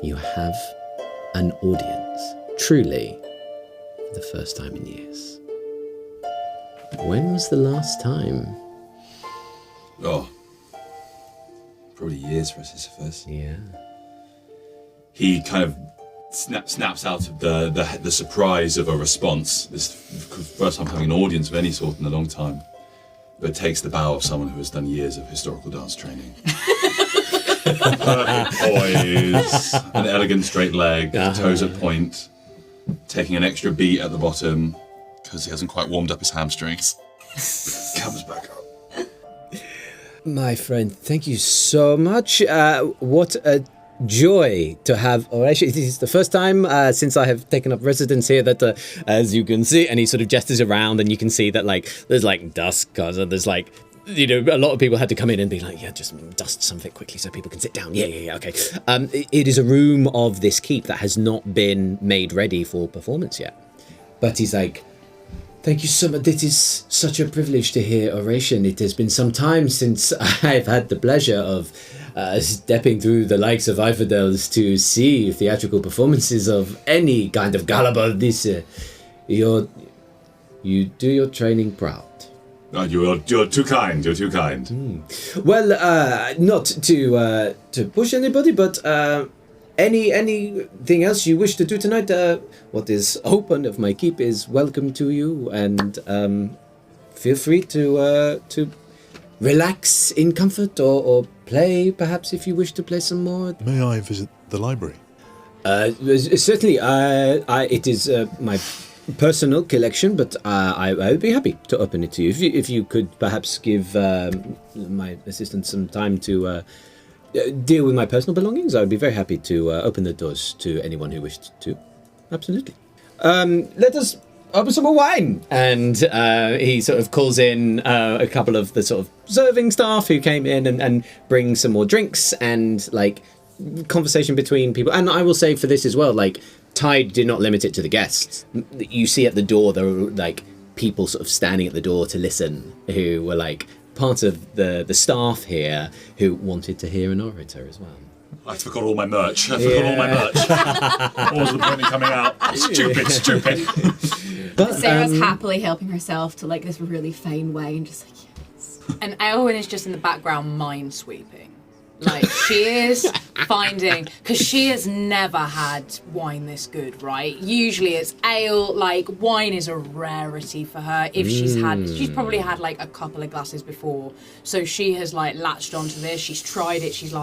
You have an audience, truly, for the first time in years. When was the last time? Oh, probably years for Sisyphus. Yeah. He kind of snaps out of the surprise of a response. This is the first time having an audience of any sort in a long time. But takes the bow of someone who has done years of historical dance training. Perfect poise, an elegant straight leg, toes at point, taking an extra beat at the bottom because he hasn't quite warmed up his hamstrings. Comes back up. My friend, thank you so much. What a joy to have Horatio. This is the first time since I have taken up residence here that, as you can see, and he sort of gestures around, and you can see that there's dust, cause there's a lot of people had to come in and be like, yeah, just dust something quickly so people can sit down. Yeah, okay. It is a room of this keep that has not been made ready for performance yet. But he's like, thank you so much. It is such a privilege to hear oration. It has been some time since I've had the pleasure of stepping through the likes of Eifeldel's to see theatrical performances of any kind of caliber. You do your training proud. You're too kind. You're too kind. Well, not to push anybody, but anything else you wish to do tonight? What is open of my keep is welcome to you, and feel free to relax in comfort or play, perhaps, if you wish to play some more. May I visit the library? Certainly. It is my personal collection, but I would be happy to open it to you. If you could perhaps give my assistant some time to deal with my personal belongings, I would be very happy to open the doors to anyone who wished to. Absolutely. Let us open some more wine. And he sort of calls in a couple of the sort of serving staff who came in and bring some more drinks and conversation between people. And I will say for this as well, Tide did not limit it to the guests. You see at the door, there were people sort of standing at the door to listen who were part of the staff here who wanted to hear an orator as well. I forgot all my merch. What was the point in coming out? Stupid. But Sarah's happily helping herself to this really fine way and just yes. And Elwyn is just in the background mind sweeping. She is finding, because she has never had wine this good, right? Usually it's ale, wine is a rarity for her. If she's probably had a couple of glasses before. So she has latched onto this, she's tried it, she's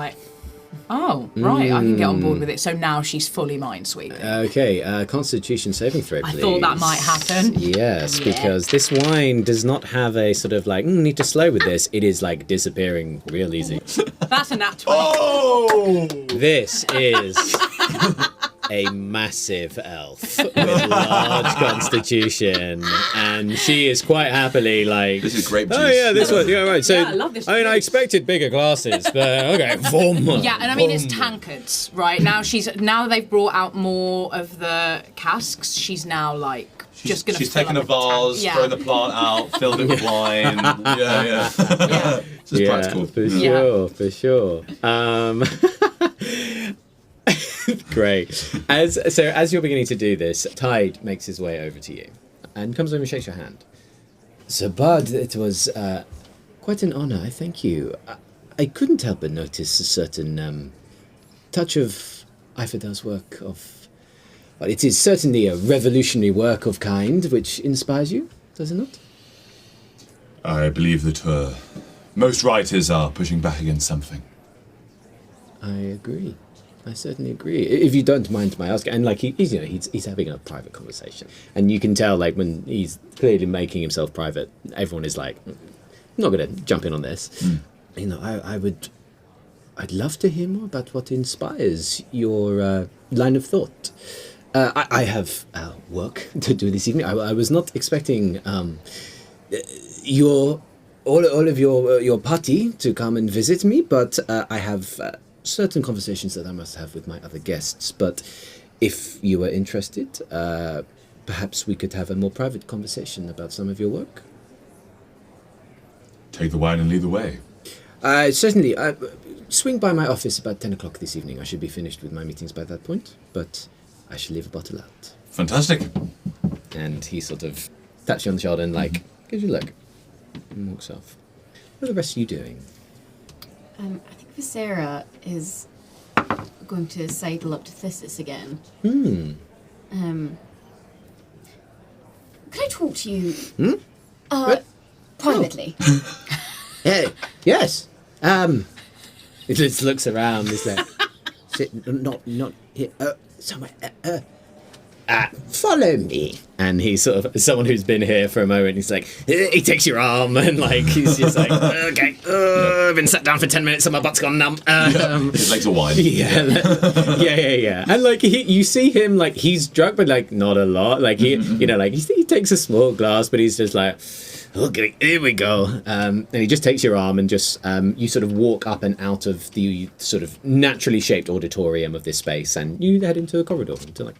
oh, right, I can get on board with it. So now she's fully mind sweeping. Okay, Constitution saving throw, please. I thought that might happen. Yes, because this wine does not have a sort of need to slow with this. It is disappearing real easy. That's a nat 20. Oh! This is a massive elf with large constitution, and she is quite happily This is grape juice. Oh yeah, this one. Yeah, right. So Yeah, I love this I juice. expected bigger glasses, but okay. Yeah, and I mean it's tankards, right? Now they've brought out more of the casks. She's now just gonna. She's fill taken a up with vase, thrown the plant out, filled it with wine. Yeah. This is practical. For sure. Great. As you're beginning to do this, Tide makes his way over to you and comes over and shakes your hand. Sir Bud, it was quite an honour. I thank you. I couldn't help but notice a certain touch of Eifeldel's work of... Well, it is certainly a revolutionary work of kind which inspires you, does it not? I believe that most writers are pushing back against something. I agree. I certainly agree. If you don't mind my asking, and he's having a private conversation, and you can tell when he's clearly making himself private, everyone is I'm not going to jump in on this. I'd love to hear more about what inspires your line of thought. I have work to do this evening. I was not expecting all of your party to come and visit me, but I have certain conversations that I must have with my other guests. But if you were interested, perhaps we could have a more private conversation about some of your work. Take the wine and lead the way. Certainly. Swing by my office about 10 o'clock this evening. I should be finished with my meetings by that point, but I shall leave a bottle out. Fantastic. And he sort of taps you on the shoulder and, gives you a look. And walks off. What are the rest of you doing? I think Visera is going to sidle up to Thissis again. Can I talk to you? Privately. Hey, yes. He just looks around. He's like, not here. Somewhere. Follow me. And he's sort of someone who's been here for a moment. He's like, he takes your arm and he's just like, okay, I've been sat down for 10 minutes and my butt's gone numb. His legs are wide. Yeah. And you see him he's drunk, but not a lot. He takes a small glass, but he's just like, okay, here we go. And he just takes your arm and just you sort of walk up and out of the sort of naturally shaped auditorium of this space, and you head into a corridor into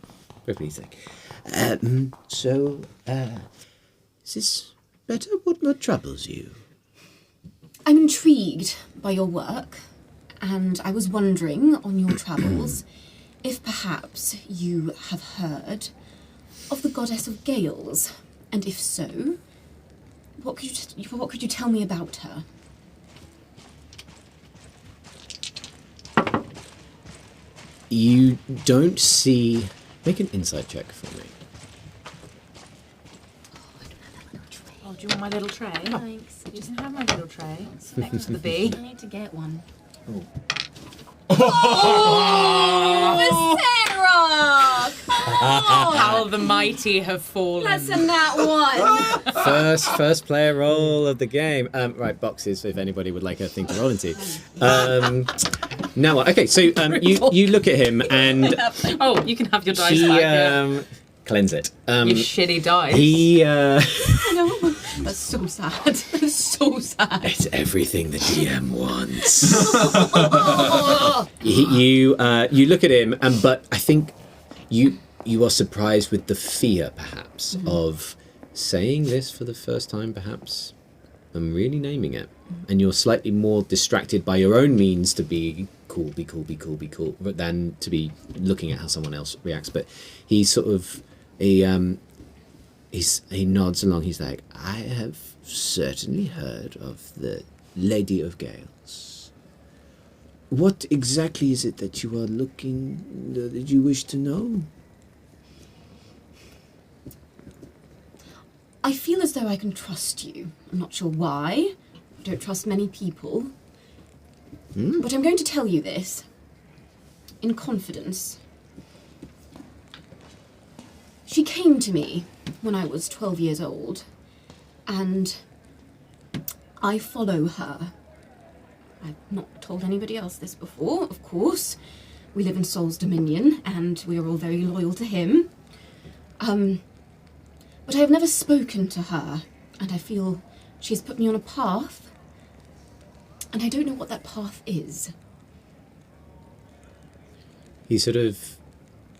is this better? What troubles you? I'm intrigued by your work, and I was wondering on your travels if perhaps you have heard of the goddess of gales, and if so, what could you tell me about her? You don't see. Make an insight check for me. Oh, do you want my little tray? Thanks. You doesn't have my little tray. It's next to the bee. I need to get one. Sarah! How the mighty have fallen. That's a nat one. First player roll of the game. Right, boxes if anybody would like a thing to roll into. Now what? Okay, so you look at him and oh, you can have your dice back. Yeah. Cleanse it. You shitty dice. He No, that's so sad. That's so sad. It's everything the DM wants. You look at him, but I think you are surprised with the fear, perhaps, of saying this for the first time, perhaps, and really naming it. And you're slightly more distracted by your own means to be cool, than to be looking at how someone else reacts. But he sort of, he nods along. He's like, I have certainly heard of the Lady of Gales. What exactly is it that you are looking, that you wish to know? I feel as though I can trust you. I'm not sure why. I don't trust many people. But I'm going to tell you this in confidence. She came to me when I was 12 years old, and I follow her. I've not told anybody else this before, of course. We live in Sol's Dominion, and we are all very loyal to him. But I have never spoken to her, and I feel she has put me on a path, and I don't know what that path is. He sort of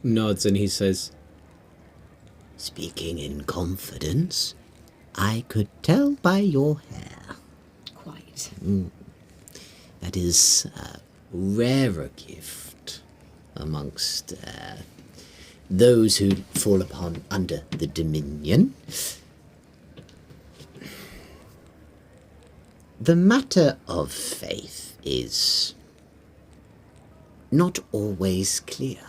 nods and he says, speaking in confidence, I could tell by your hair. Quite. That is a rarer gift amongst those who fall upon under the Dominion. The matter of faith is not always clear.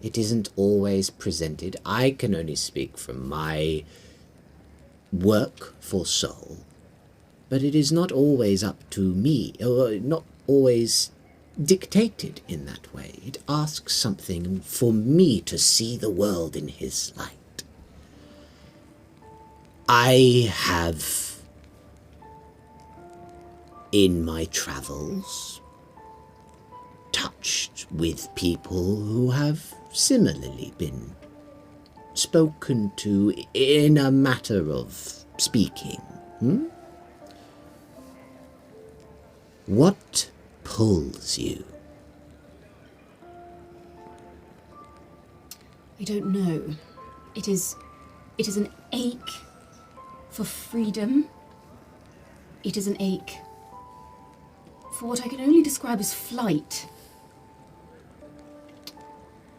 It isn't always presented. I can only speak from my work for Sol, but it is not always up to me, or not always dictated in that way. It asks something for me to see the world in his light. I have, in my travels, touched with people who have similarly been spoken to in a matter of speaking. What pulls you? I don't know. It is an ache for freedom. It is an ache for what I can only describe as flight.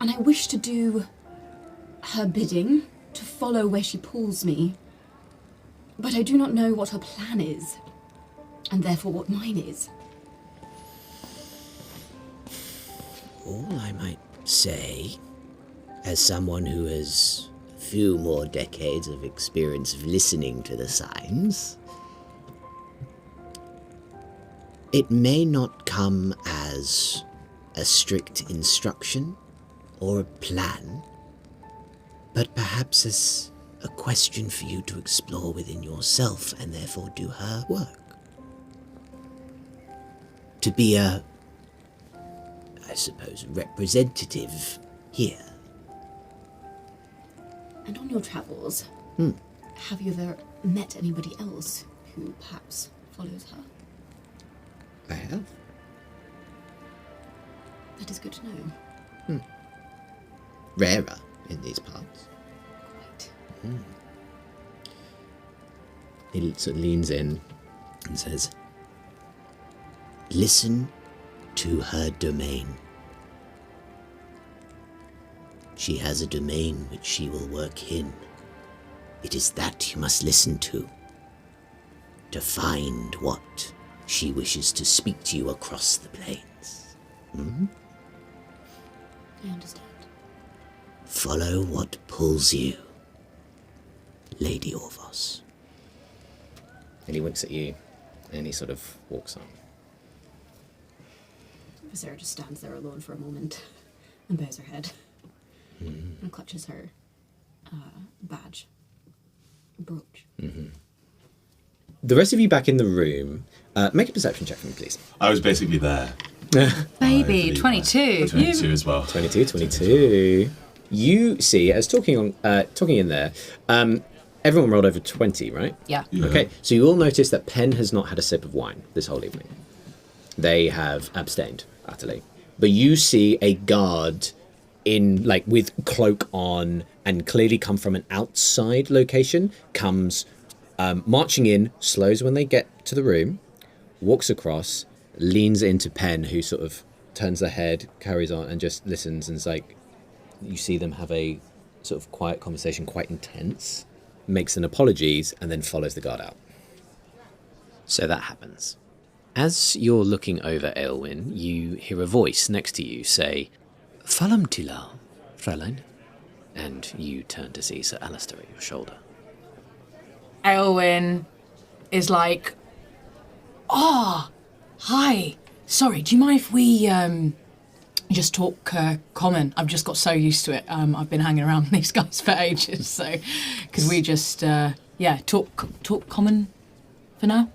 And I wish to do her bidding, to follow where she pulls me. But I do not know what her plan is, and therefore what mine is. All I might say, as someone who has a few more decades of experience of listening to the signs, it may not come as a strict instruction or a plan, but perhaps as a question for you to explore within yourself and therefore do her work. To be a, I suppose, representative here. And on your travels, have you ever met anybody else who perhaps follows her? I have. That is good to know. Rarer in these parts. Quite. He sort of leans in And says, listen to her domain. She has a domain which she will work in. It is that you must listen to find what she wishes to speak to you across the plains. I understand. Follow what pulls you, Lady Orvos. and he winks at you and he sort of walks on. Sarah just stands there alone for a moment and bows her head and clutches her badge, brooch. The rest of you back in the room, make a perception check for me, please. I was basically there. Baby, I believe 22. 22 as well. 22. You see, as talking in there, everyone rolled over 20, right? Yeah. Yeah. Okay, so you all notice that Penn has not had a sip of wine this whole evening. They have abstained, utterly. But you see a guard in, like, with cloak on and clearly come from an outside location, comes marching in, slows when they get to the room, walks across, leans into Penn, who sort of turns their head, carries on, and just listens, and is like, you see them have a sort of quiet conversation, quite intense, makes an apologies, and then follows the guard out. So that happens. As you're looking over Aelwyn, you hear a voice next to you say, "Falum Tilal, Fräulein," and you turn to see Sir Alistair at your shoulder. Aelwyn is like, hi. Sorry, do you mind if we just talk common? I've just got so used to it. I've been hanging around with these guys for ages, so could we just talk common for now?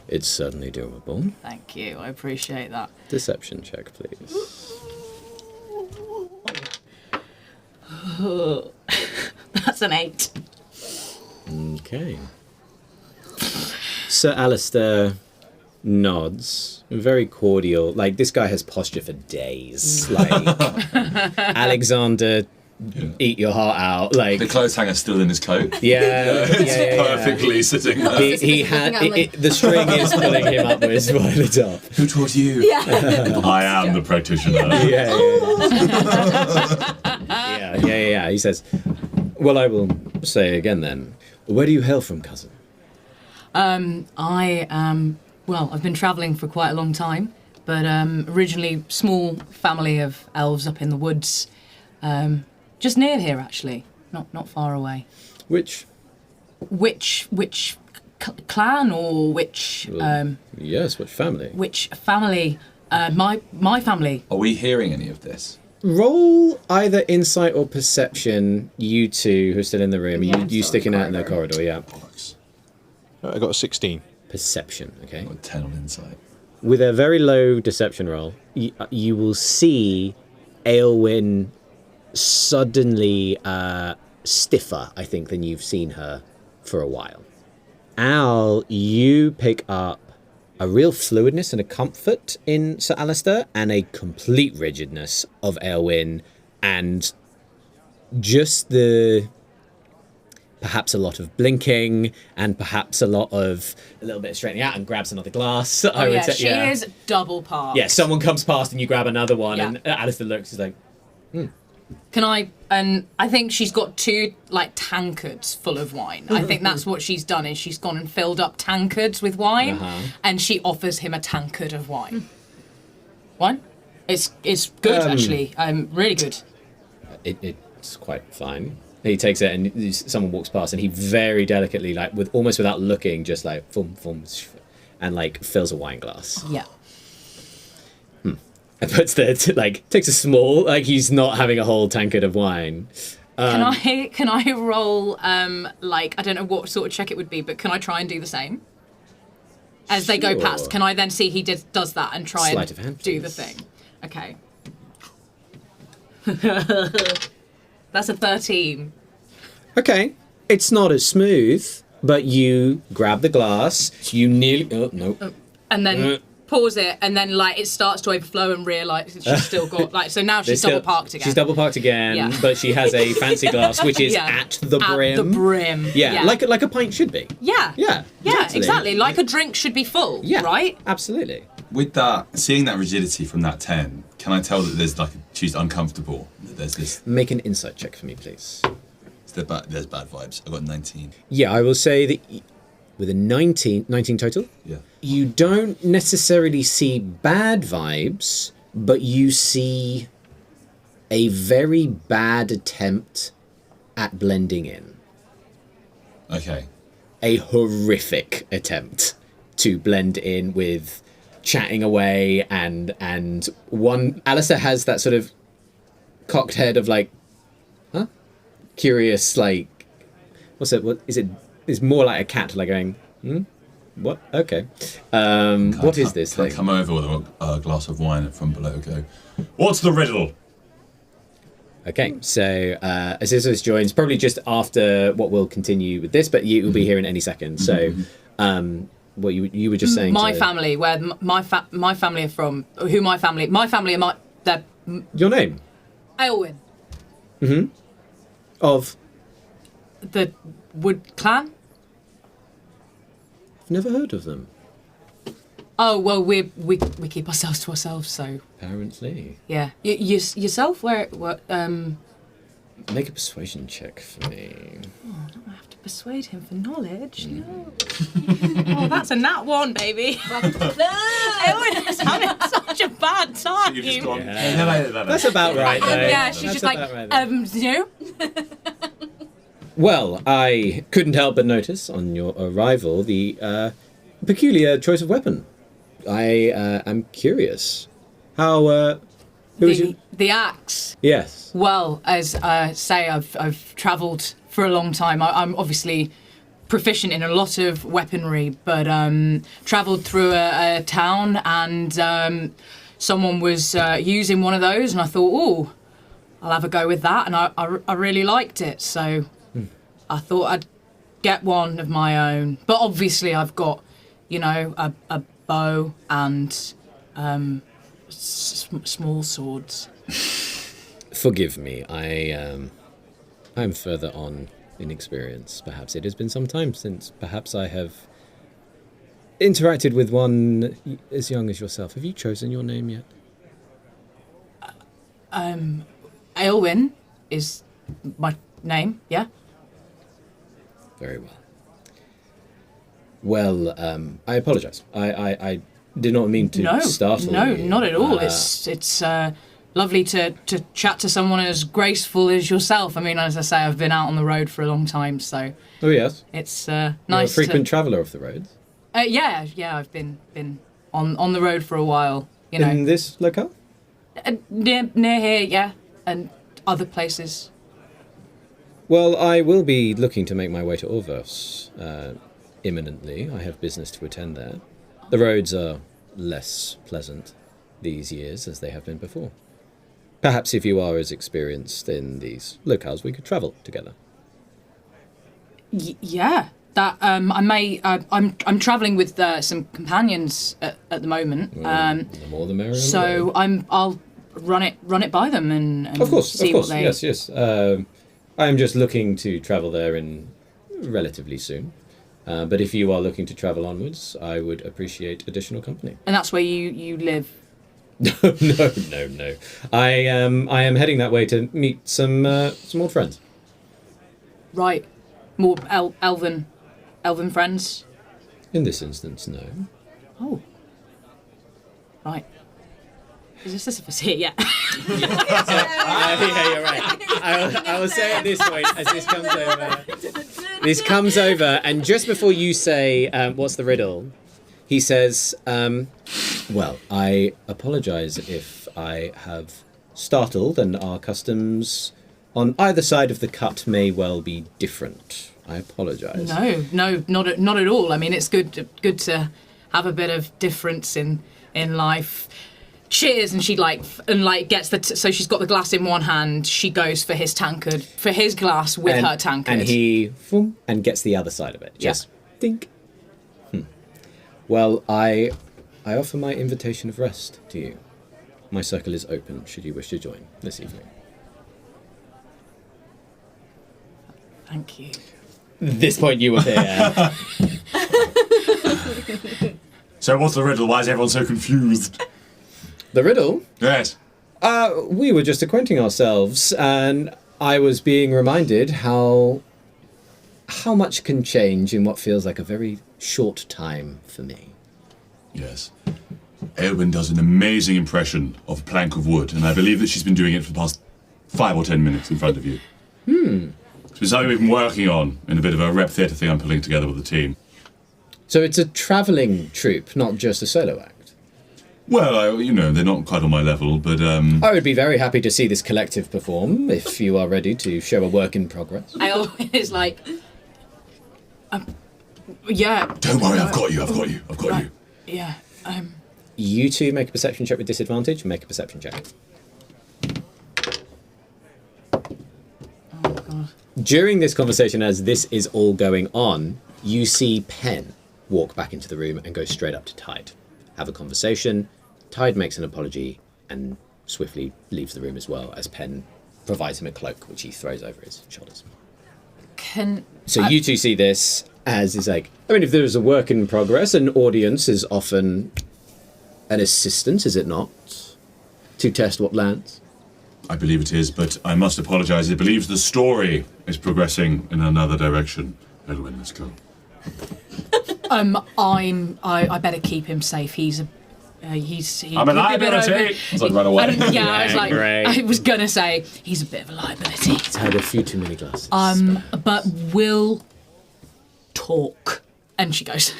It's certainly doable. Thank you, I appreciate that. Deception check, please. That's an 8. Okay. Sir Alistair nods, very cordial. Like, this guy has posture for days. Like, Alexander, eat your heart out. Like, The clothes hanger's still in his coat. yeah, Perfectly sitting there. He had the string is pulling him upwards by the top. Who taught you? Yeah. I am the practitioner. Yeah. He says, "Well, I will say again then. Where do you hail from, cousin?" I've been travelling for quite a long time, but originally small family of elves up in the woods, just near here actually, not far away. Which Clan or which yes, which family? which family? My family. Are we hearing any of this? Roll either insight or perception. You two who are still in the room. Yeah, I'm you still in sticking the out in the corridor. Yeah. Bollocks. I got a 16. Perception. Okay. Got 10 on insight. With a very low deception roll, you will see Aelwyn suddenly stiffer, I think, than you've seen her for a while. Al, you pick up a real fluidness and a comfort in Sir Alistair, and a complete rigidness of Aelwyn, and just the perhaps a lot of blinking, and perhaps a little bit of straightening out, and grabs another glass. Oh yeah, she is double parked. Yeah, someone comes past and you grab another one, Yeah. and Alistair looks, he's like, Can I? And I think she's got 2 like tankards full of wine. I think that's what she's done. Is she's gone and filled up tankards with wine, and she offers him a tankard of wine. Wine? It's good actually. Really good. It's quite fine. He takes it, and someone walks past, and he very delicately, like almost without looking, just like and like fills a wine glass. Yeah. And puts takes a small, like he's not having a whole tankard of wine. Can I roll like I don't know what sort of check it would be, but can I try and do the same? As they go past, can I then see he does that and try Sleight of hand, do the please. thing? Okay. That's a 13. Okay, it's not as smooth, but you grab the glass, you nearly... Oh, no. And then pause it, and then like it starts to overflow and realise she's still got like so now she's double parked again. She's double parked again, Yeah. but she has a fancy glass which is Yeah. at the brim. At the brim. Yeah, like a pint should be. Yeah. Yeah. Exactly. Like a drink should be full. Yeah. Right. Absolutely. With that, seeing that rigidity from that 10, can I tell that there's she's uncomfortable? That there's this. Make an insight check for me, please. There's bad vibes. I got 19. Yeah, I will say that with a 19 total, Yeah. you don't necessarily see bad vibes, but you see a very bad attempt at blending in. Okay. A horrific attempt to blend in with chatting away, and one Alistair has that sort of cocked head of like, huh? Curious, like, what's it? What is it? It's more like a cat, like going, what? Okay. What is this Can I thing? come over with a glass of wine and from below go, what's the riddle? Okay, so Azizus joins probably just after what will continue with this, but you will be here in any second. So, what you were just saying? My family, where my family are from, who my family are they're Your name Aylwyn, of? the Wood clan. I've never heard of them. Oh well, we keep ourselves to ourselves, so Apparently, yeah. Yourself, where make a persuasion check for me. I have to persuade him for knowledge. No. Oh, that's a nat 1, baby. Aylwyn is having such a bad time. You've just gone. That's about right, though. Yeah, she's That's just like, about right, though. no. Well, I couldn't help but notice on your arrival the peculiar choice of weapon. I am curious. How? Who is you? The axe. Yes. Well, as say, I've travelled for a long time. I'm obviously proficient in a lot of weaponry, but travelled through a town and someone was using one of those, and I thought, oh, I'll have a go with that, and I really liked it, so I thought I'd get one of my own. But obviously, I've got, a bow and small swords. Forgive me. I'm further on in experience. Perhaps it has been some time since perhaps I have interacted with one as young as yourself. Have you chosen your name yet? Aylwyn is my name, yeah? Very well. Well, I apologise. I did not mean to startle No, you. not at all. It's lovely to chat to someone as graceful as yourself. I mean, as I say, I've been out on the road for a long time, so Oh yes. it's You're nice. a frequent traveller of the roads. Yeah, I've been on the road for a while. In this locale? Near here, yeah, and other places. Well, I will be looking to make my way to Orvos imminently. I have business to attend there. The roads are less pleasant these years as they have been before. Perhaps if you are as experienced in these locales, we could travel together. Yeah, that I may. I'm travelling with some companions at the moment. The more the merrier. So I'll run it by them and Of course, see what they. yes. I am just looking to travel there in relatively soon. But if you are looking to travel onwards, I would appreciate additional company. And that's where you live. No. I am heading that way to meet some old friends. Right. More elven friends. In this instance, no. Oh. Right. Is this Sisyphus here yet? Yeah, you're right. I will say at this point, as this comes over. This comes over, and just before you say, what's the riddle, he says, well, I apologise if I have startled, and our customs on either side of the cut may well be different. I apologise. No, not at all. I mean, it's good to have a bit of difference in life. Cheers, and she gets so she's got the glass in one hand. She goes for his tankard, for his glass with her tankard, and he and gets the other side of it. Just think. Well, I offer my invitation of rest to you. My circle is open. Should you wish to join this evening? Thank you. This point you appear. So what's the riddle? Why is everyone so confused? The riddle? Yes. We were just acquainting ourselves, and I was being reminded how much can change in what feels like a very short time for me. Yes. Eowyn does an amazing impression of a plank of wood, and I believe that she's been doing it for the past 5 or 10 minutes in front of you. It's been something we've been working on in a bit of a rep theatre thing I'm putting together with the team. So it's a travelling troupe, not just a solo act? Well, they're not quite on my level, but I would be very happy to see this collective perform, if you are ready to show a work in progress. I always yeah. Don't worry, I've got you. Yeah. You two make a perception check with disadvantage. Make a perception check. Oh God. During this conversation, as this is all going on, you see Pen walk back into the room and go straight up to Tide. Have a conversation. Tide makes an apology and swiftly leaves the room as well, as Pen provides him a cloak, which he throws over his shoulders. So you two see this as is like, if there is a work in progress, an audience is often an assistant, is it not, to test what lands? I believe it is, but I must apologise. It believes the story is progressing in another direction. Eowyn, let's go. I better keep him safe. He's I'm a liability. I was like, run away. I was gonna say he's a bit of a liability. He's had a few too many glasses. But we'll talk. And she goes.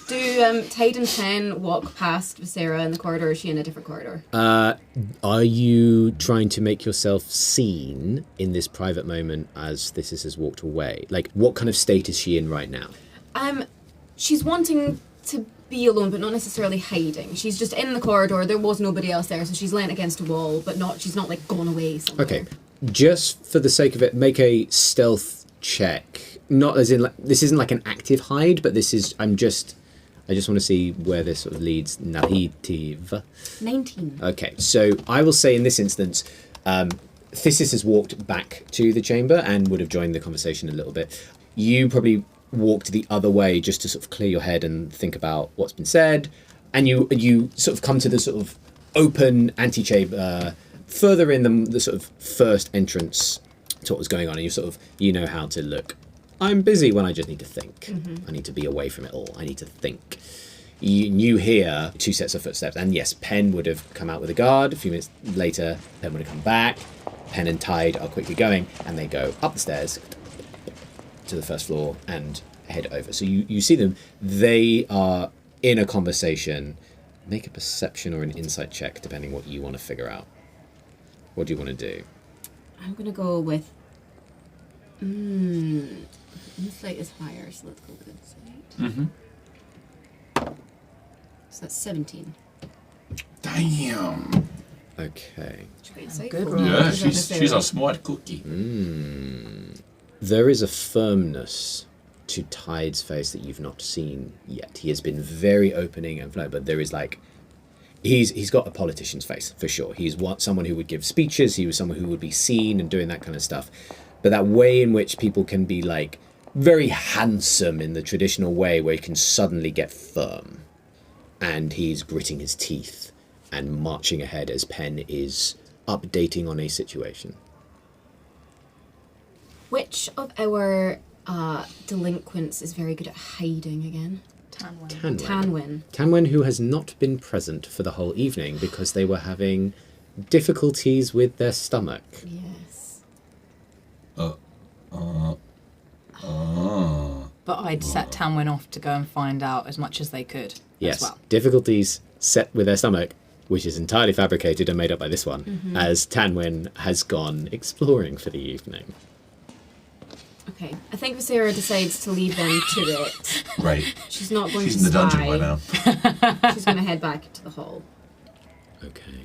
Do Tade and Pen walk past Visera in the corridor, or is she in a different corridor? Are you trying to make yourself seen in this private moment as this has walked away? Like, what kind of state is she in right now? She's wanting to be alone, but not necessarily hiding. She's just in the corridor. There was nobody else there, so she's leant against a wall, but she's not like gone away somewhere. Okay, just for the sake of it, make a stealth check. Not as in, this isn't like an active hide, but this is, I just want to see where this sort of leads. Narrative. 19. Okay, so I will say in this instance, Thesis has walked back to the chamber and would have joined the conversation a little bit. You probably walked the other way just to sort of clear your head and think about what's been said, and you sort of come to the sort of open antechamber further in the sort of first entrance to what was going on, and you know how to look. I'm busy when I just need to think. Mm-hmm. I need to be away from it all. I need to think. You hear 2 sets of footsteps, and yes, Pen would have come out with a guard. A few minutes later, Pen would have come back. Pen and Tide are quickly going, and they go up the stairs to the first floor and head over. So you see them. They are in a conversation. Make a perception or an insight check, depending what you want to figure out. What do you want to do? I'm going to go with... Insight is higher, so let's go with insight. Mm-hmm. So that's 17. Damn. Okay. Good roll. Yeah, she's a smart cookie. There is a firmness to Tide's face that you've not seen yet. He has been very opening and but there is like... He's got a politician's face, for sure. He's someone who would give speeches. He was someone who would be seen and doing that kind of stuff. But that way in which people can be like very handsome in the traditional way where he can suddenly get firm. And he's gritting his teeth and marching ahead as Penn is updating on a situation. Which of our delinquents is very good at hiding again? Tanwyn. Tanwyn, who has not been present for the whole evening because they were having difficulties with their stomach. Yes. But I'd set Tanwyn off to go and find out as much as they could Yes, as well. difficulties set with their stomach, which is entirely fabricated and made up by this one, as Tanwyn has gone exploring for the evening. Okay, I think Visera decides to leave them to it. Great. She's not going She's to in the dungeon spy. by now. She's going to head back to the hall. Okay.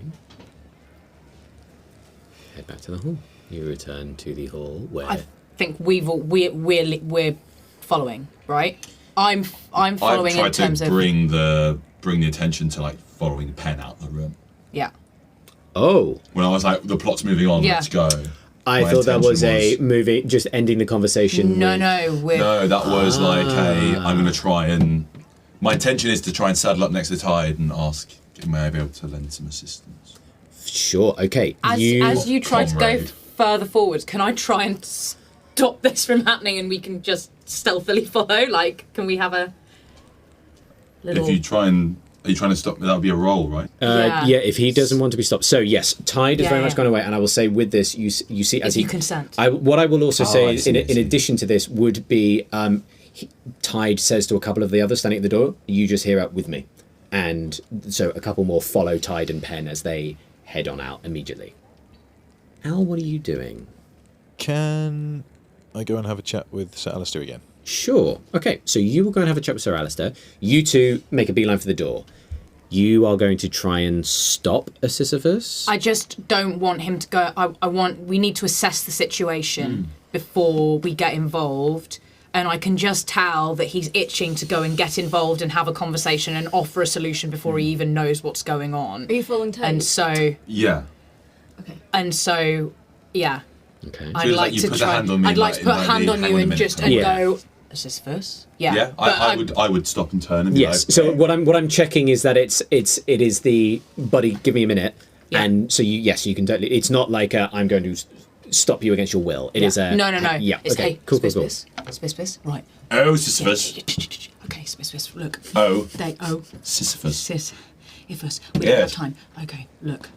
Head back to the hall. You return to the hall where... I think we're following, right? I'm following I've in tried terms to of bring the attention to like following Penn out the room. yeah. Oh, When I was like, the plot's moving on, Yeah. let's go. I My thought that was intention a movie, just ending the conversation. No, with- no, we're No, that was like, hey, I'm going to try and... My intention is to try and saddle up next to Tide and ask, may I be able to lend some assistance? Sure, okay. as you try to go Comrade. further forwards. Can I try and stop this from happening, and we can just stealthily follow? Like, can we have a little? If you try and... Are you trying to stop me? That would be a roll, right? Yeah, if he doesn't want to be stopped. So yes, Tide has Yeah, very much yeah. gone away, and I will say with this, you see as If he you consent. what I will also say I is, see, I in see. addition to this, would be Tide says to a couple of the others standing at the door, "You just hear out with me," and so a couple more follow Tide and Penn as they head on out immediately. Al, what are you doing? Can I go and have a chat with Sir Alistair again? Sure. Okay, so you will go and have a chat with Sir Alistair. You two make a beeline for the door. You are going to try and stop a Sisyphus? I just don't want him to go. We need to assess the situation before we get involved. And I can just tell that he's itching to go and get involved and have a conversation and offer a solution before he even knows what's going on. Are you following Tide? And so, Yeah. yeah. Okay. I'd Feels like like you to put a try. hand on me I'd like to in put a like hand the on hang you on a and minute just thing. Yeah. go. Is this first? Yeah. Yeah, But I would stop and turn and be Yes. like, So what I'm checking is that it is the buddy. Give me a minute, Yeah. and so you can totally. It's not like I'm going to stop you against your will. It is a No. Yeah. It's, Okay. hey, Cool. Spiss. Right. oh, Sisyphus. Okay, Spiss. Look. Oh, Sisyphus. Sisyphus. Sisyphus. We don't have Yes. time. Okay, look.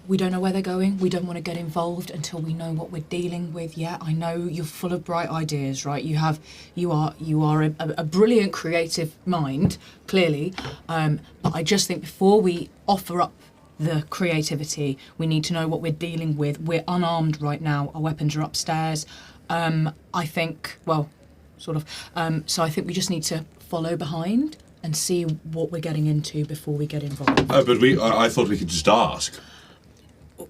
We don't know where they're going. We don't want to get involved until we know what we're dealing with. Yeah, I know you're full of bright ideas, right? You are a brilliant creative mind, clearly. But I just think before we offer up the creativity, we need to know what we're dealing with. We're unarmed right now. Our weapons are upstairs. I think, well, sort of. So I think we just need to follow behind and see what we're getting into before we get involved. Oh, but I thought we could just ask.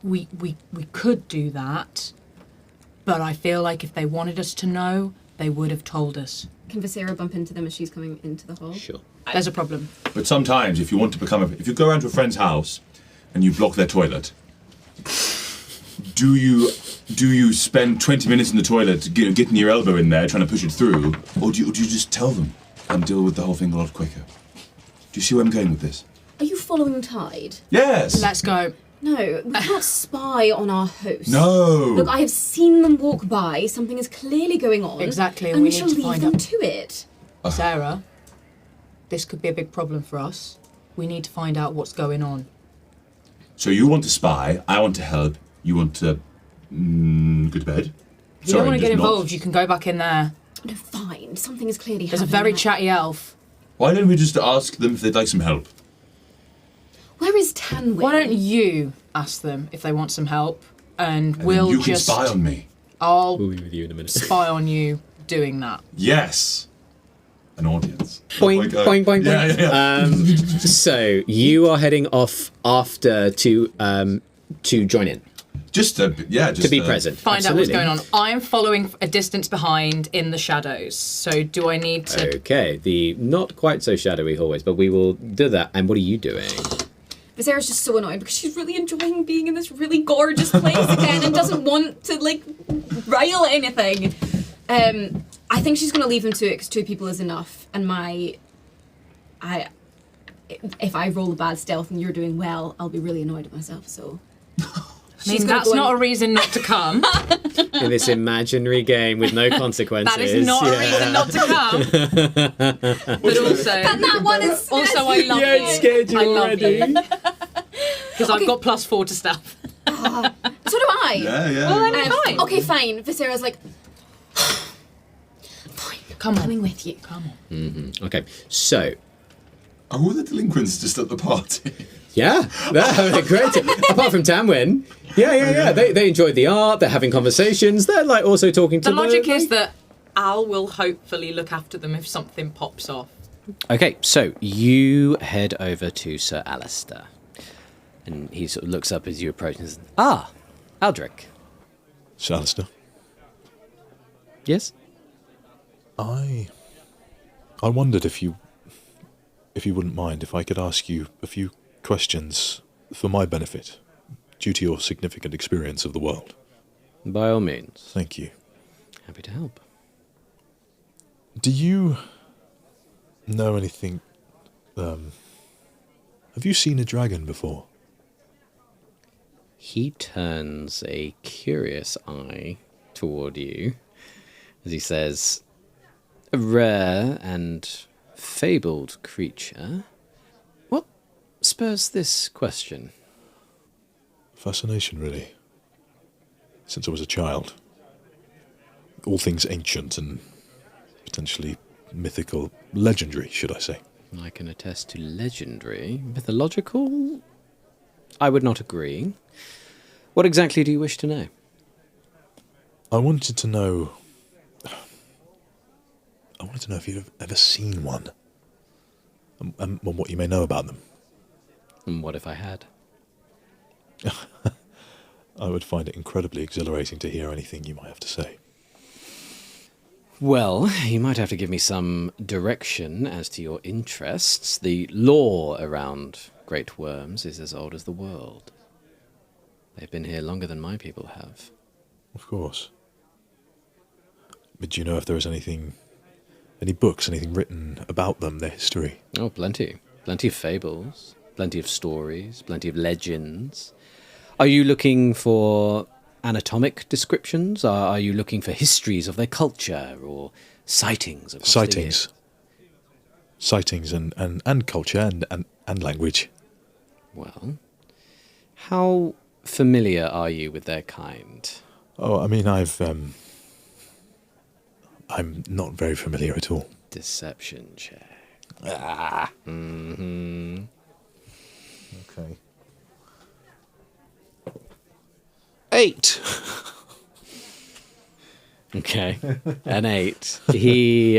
We could do that, but I feel like if they wanted us to know, they would have told us. Can Visera bump into them as she's coming into the hall? Sure. There's a problem. But sometimes, if you want to if you go around to a friend's house and you block their toilet, do you spend 20 minutes in the toilet getting your elbow in there trying to push it through, or do you just tell them and deal with the whole thing a lot quicker? Do you see where I'm going with this? Are you following Tide? Yes. Let's go. No, we cannot spy on our host. No. Look, I have seen them walk by. Something is clearly going on. Exactly, and and we we shall need to leave find them out. to it. Sarah, this could be a big problem for us. We need to find out what's going on. So you want to spy, I want to help, you want to go to bed? If you don't want to get involved, you can go back in there. No, fine. Something is clearly There's a happening. very chatty elf. Why don't we just ask them if they'd like some help? Where is Tanwyn? Why don't you ask them if they want some help, and And we'll then you just... can spy on me. I'll We'll be with you in a minute. spy on you doing that. Yes. An audience. Boing, Okay. boing, boing, boing. Yeah. So you are heading off after to join in, Just to be present. Find out what's Absolutely. going on. I'm following a distance behind in the shadows. So do I need to... Okay, the not quite so shadowy hallways, but we will do that. And what are you doing? Visera's just so annoyed because she's really enjoying being in this really gorgeous place again and doesn't want to, like, rile anything. I think she's going to leave them to it because 2 people is enough. And if I roll a bad stealth and you're doing well, I'll be really annoyed at myself. So. I mean, that's not a reason not to come. In this imaginary game with no consequences. That is not a reason not to come. But also, that one is. Also, I love Yeah, you. it scared you I love already. you. Because I've got +4 to stealth. So do I. Yeah. Well, then fine. Okay, fine. Viscera's like, fine. Come on. Coming with you. Come on. Okay, so Are all the delinquents just at the party? yeah, they're having a great time. Apart from Tamwin. Yeah. They enjoyed the art, they're having conversations, they're like also talking to The logic is that Al will hopefully look after them if something pops off. Okay, so you head over to Sir Alistair. And he sort of looks up as you approach and says, Aldrich. Sir Alistair, Yes? I wondered if you wouldn't mind if I could ask you a few questions for my benefit, due to your significant experience of the world. By all means. Thank you. Happy to help. Do you know anything? Have you seen a dragon before? He turns a curious eye toward you as he says, a rare and fabled creature. What spurs this question? Fascination, really. Since I was a child. All things ancient and potentially mythical, legendary, should I say. I can attest to legendary. Mythological? I would not agree. What exactly do you wish to know? I wanted to know if you've ever seen one. And what you may know about them. And what if I had? I would find it incredibly exhilarating to hear anything you might have to say. Well, you might have to give me some direction as to your interests. The lore around great worms is as old as the world. They've been here longer than my people have. Of course. But do you know if there is any books, anything written about them, their history? Oh, plenty. Plenty of fables, plenty of stories, plenty of legends. Are you looking for anatomic descriptions? Are you looking for histories of their culture or sightings? Sightings and culture and language. Well, how familiar are you with their kind? Oh, I mean, I'm not very familiar at all. Deception check. Okay. Eight. Okay, an 8. He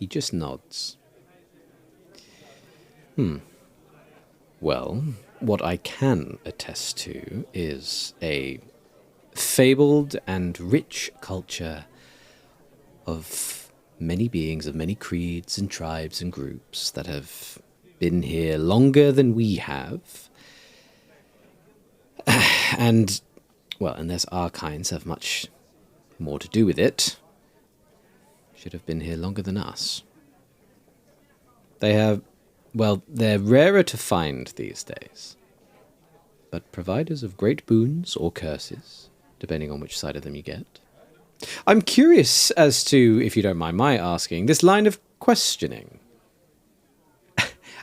just nods. Well, what I can attest to is a fabled and rich culture of many beings of many creeds and tribes and groups that have been here longer than we have. And their archives have much more to do with it. Should have been here longer than us. They're rarer to find these days, but providers of great boons or curses, depending on which side of them you get. I'm curious as to, if you don't mind my asking, this line of questioning.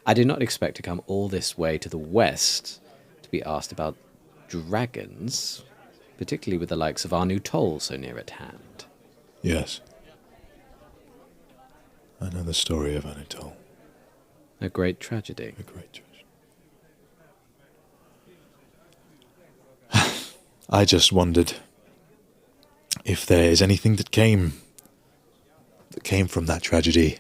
I did not expect to come all this way to the west to be asked about dragons, particularly with the likes of Anu Toll so near at hand. Yes. I know the story of Anu Toll. A great tragedy. A great tragedy. I just wondered if there is anything that came from that tragedy,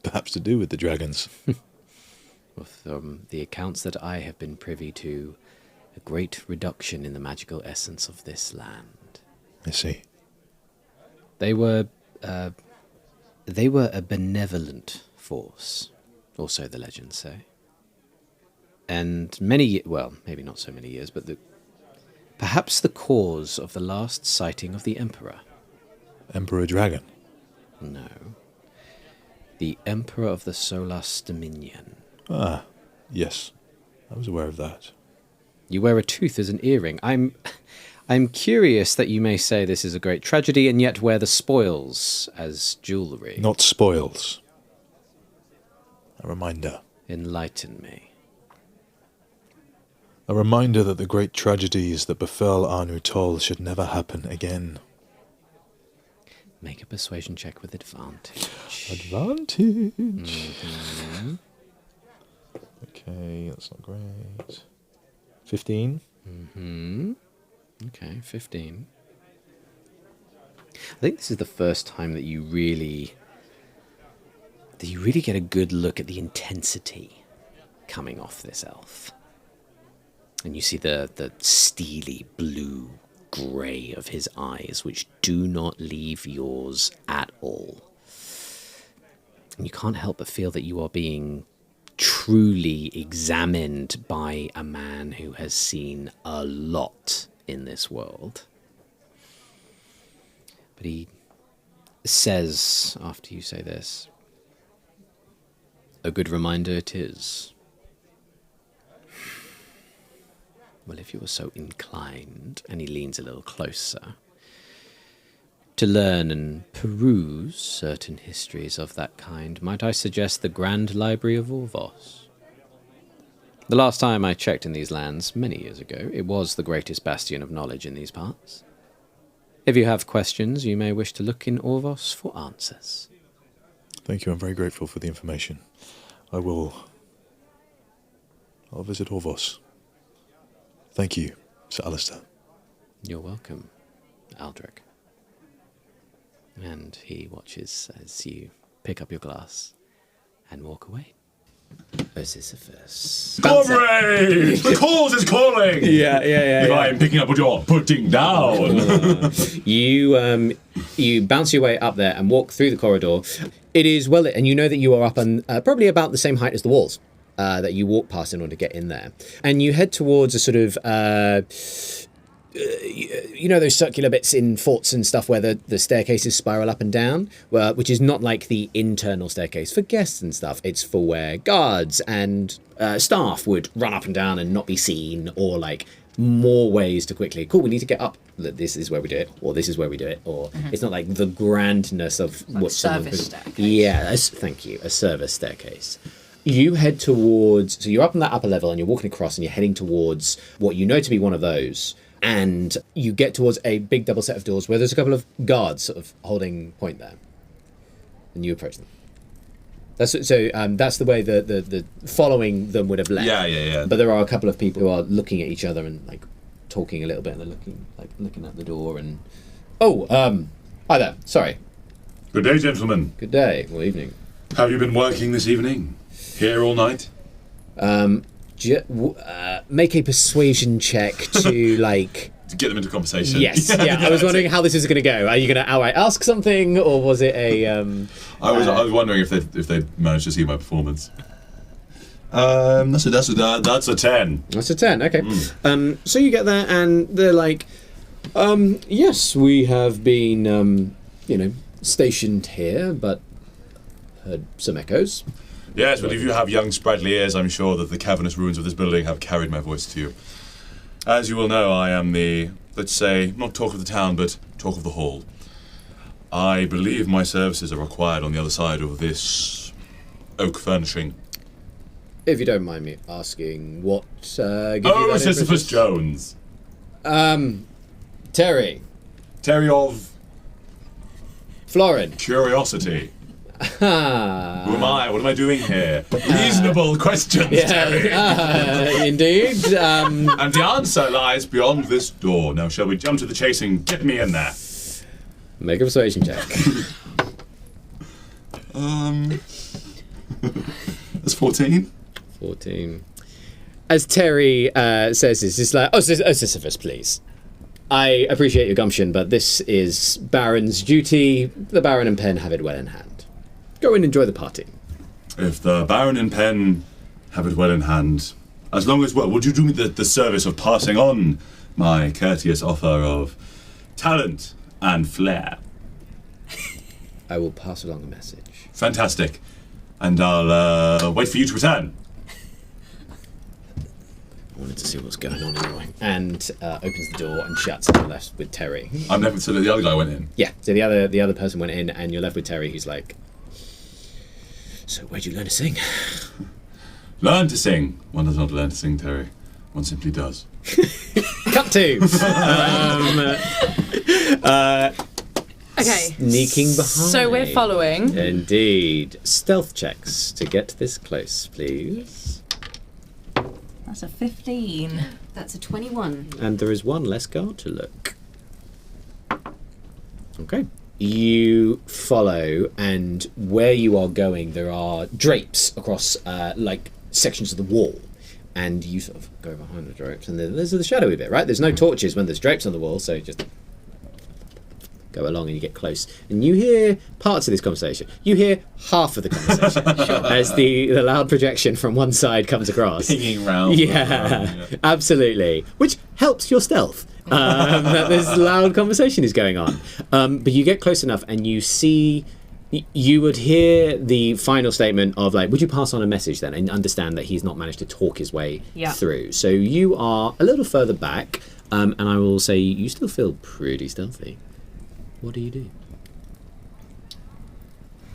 perhaps to do with the dragons. From the accounts that I have been privy to, a great reduction in the magical essence of this land. I see. They were a benevolent force, or so the legends say. And maybe not so many years, but Perhaps the cause of the last sighting of the Emperor. Emperor Dragon? No. The Emperor of the Solas Dominion. Ah, yes. I was aware of that. You wear a tooth as an earring. I'm curious that you may say this is a great tragedy and yet wear the spoils as jewellery. Not spoils. A reminder. Enlighten me. A reminder that the great tragedies that befell Anu Tol should never happen again. Make a persuasion check with advantage. Advantage! Mm-hmm. Okay, that's not great. 15? Mm-hmm. Okay, 15. I think this is the first time that you really get a good look at the intensity coming off this elf. And you see the steely blue grey of his eyes, which do not leave yours at all. And you can't help but feel that you are being truly examined by a man who has seen a lot in this world. But he says, after you say this, a good reminder it is. Well, if you were so inclined, and he leans a little closer, to learn and peruse certain histories of that kind, might I suggest the Grand Library of Orvos? The last time I checked in these lands, many years ago, it was the greatest bastion of knowledge in these parts. If you have questions, you may wish to look in Orvos for answers. Thank you, I'm very grateful for the information. I'll visit Orvos. Thank you, Sir Alistair. You're welcome, Aldrich. And he watches as you pick up your glass and walk away. Sisyphus. Comrade! The cause is calling! Yeah. If I am picking up what you're putting down. You bounce your way up there and walk through the corridor. It is well lit, and you know that you are up on probably about the same height as the walls that you walk past in order to get in there. And you head towards a sort of... you know those circular bits in forts and stuff where the staircases spiral up and down, which is not like the internal staircase for guests and stuff. It's for where guards and staff would run up and down and not be seen, or like more ways to quickly, cool, we need to get up. This is where we do it, or this is where we do it, or it's not like the grandness of like what service staircase. Yeah, thank you, a service staircase. You head towards, so you're up on that upper level and you're walking across and you're heading towards what you know to be one of those. And you get towards a big double set of doors where there's a couple of guards sort of holding point there. And you approach them. That's the way the following them would have left. Yeah. But there are a couple of people who are looking at each other and like talking a little bit, and they're looking at the door and hi there. Sorry. Good day, gentlemen. Good day. Well, evening. Have you been working this evening? Here all night? Make a persuasion check to like To get them into conversation. Yes, yeah. I was wondering how this is going to go. Are you going to outright ask something, or was it a? I was wondering if they managed to see my performance. That's a 10. That's a 10. Okay. So you get there, and they're like, yes, we have been, stationed here, but heard some echoes. Yes, but if you have young, sprightly ears, I'm sure that the cavernous ruins of this building have carried my voice to you. As you will know, I am the, let's say, not talk of the town, but talk of the hall. I believe my services are required on the other side of this oak furnishing. If you don't mind me asking, what gives you Oh, that Sisyphus impetus? Jones. Terry. Terry of Florin. Curiosity. Who am I? What am I doing here? Reasonable questions, Terry. Indeed. And the answer lies beyond this door. Now, shall we jump to the chase and get me in there? Make a persuasion check. That's 14. 14. As Terry says this, it's like, Sisyphus, please. I appreciate your gumption, but this is Baron's duty. The Baron and Penn have it well in hand. Go and enjoy the party. If the Baron and Penn have it well in hand, as long as, well, would you do me the service of passing on my courteous offer of talent and flair. I will pass along a message. Fantastic. And I'll wait for you to return. I wanted to see what's going on anyway. And opens the door and shuts, and you're left with Terry. I'm left with, so the other guy went in. Yeah, so the other person went in, and you're left with Terry, who's like, so where'd you learn to sing? Learn to sing. One does not learn to sing, Terry. One simply does. Cut to! Okay. Sneaking behind. So we're following. Indeed. Stealth checks to get this close, please. That's a 15. That's a 21. And there is one less guard to look. Okay. You follow, and where you are going, there are drapes across, like, sections of the wall. And you sort of go behind the drapes, and there's the shadowy bit, right? There's no torches when there's drapes on the wall, so just go along and you get close. And you hear parts of this conversation. You hear half of the conversation as the loud projection from one side comes across. Pinging round. Yeah, absolutely. Which helps your stealth. That this loud conversation is going on. But you get close enough and you see... You would hear the final statement of, like, would you pass on a message then and understand that he's not managed to talk his way through. So you are a little further back, and I will say you still feel pretty stealthy. What do you do?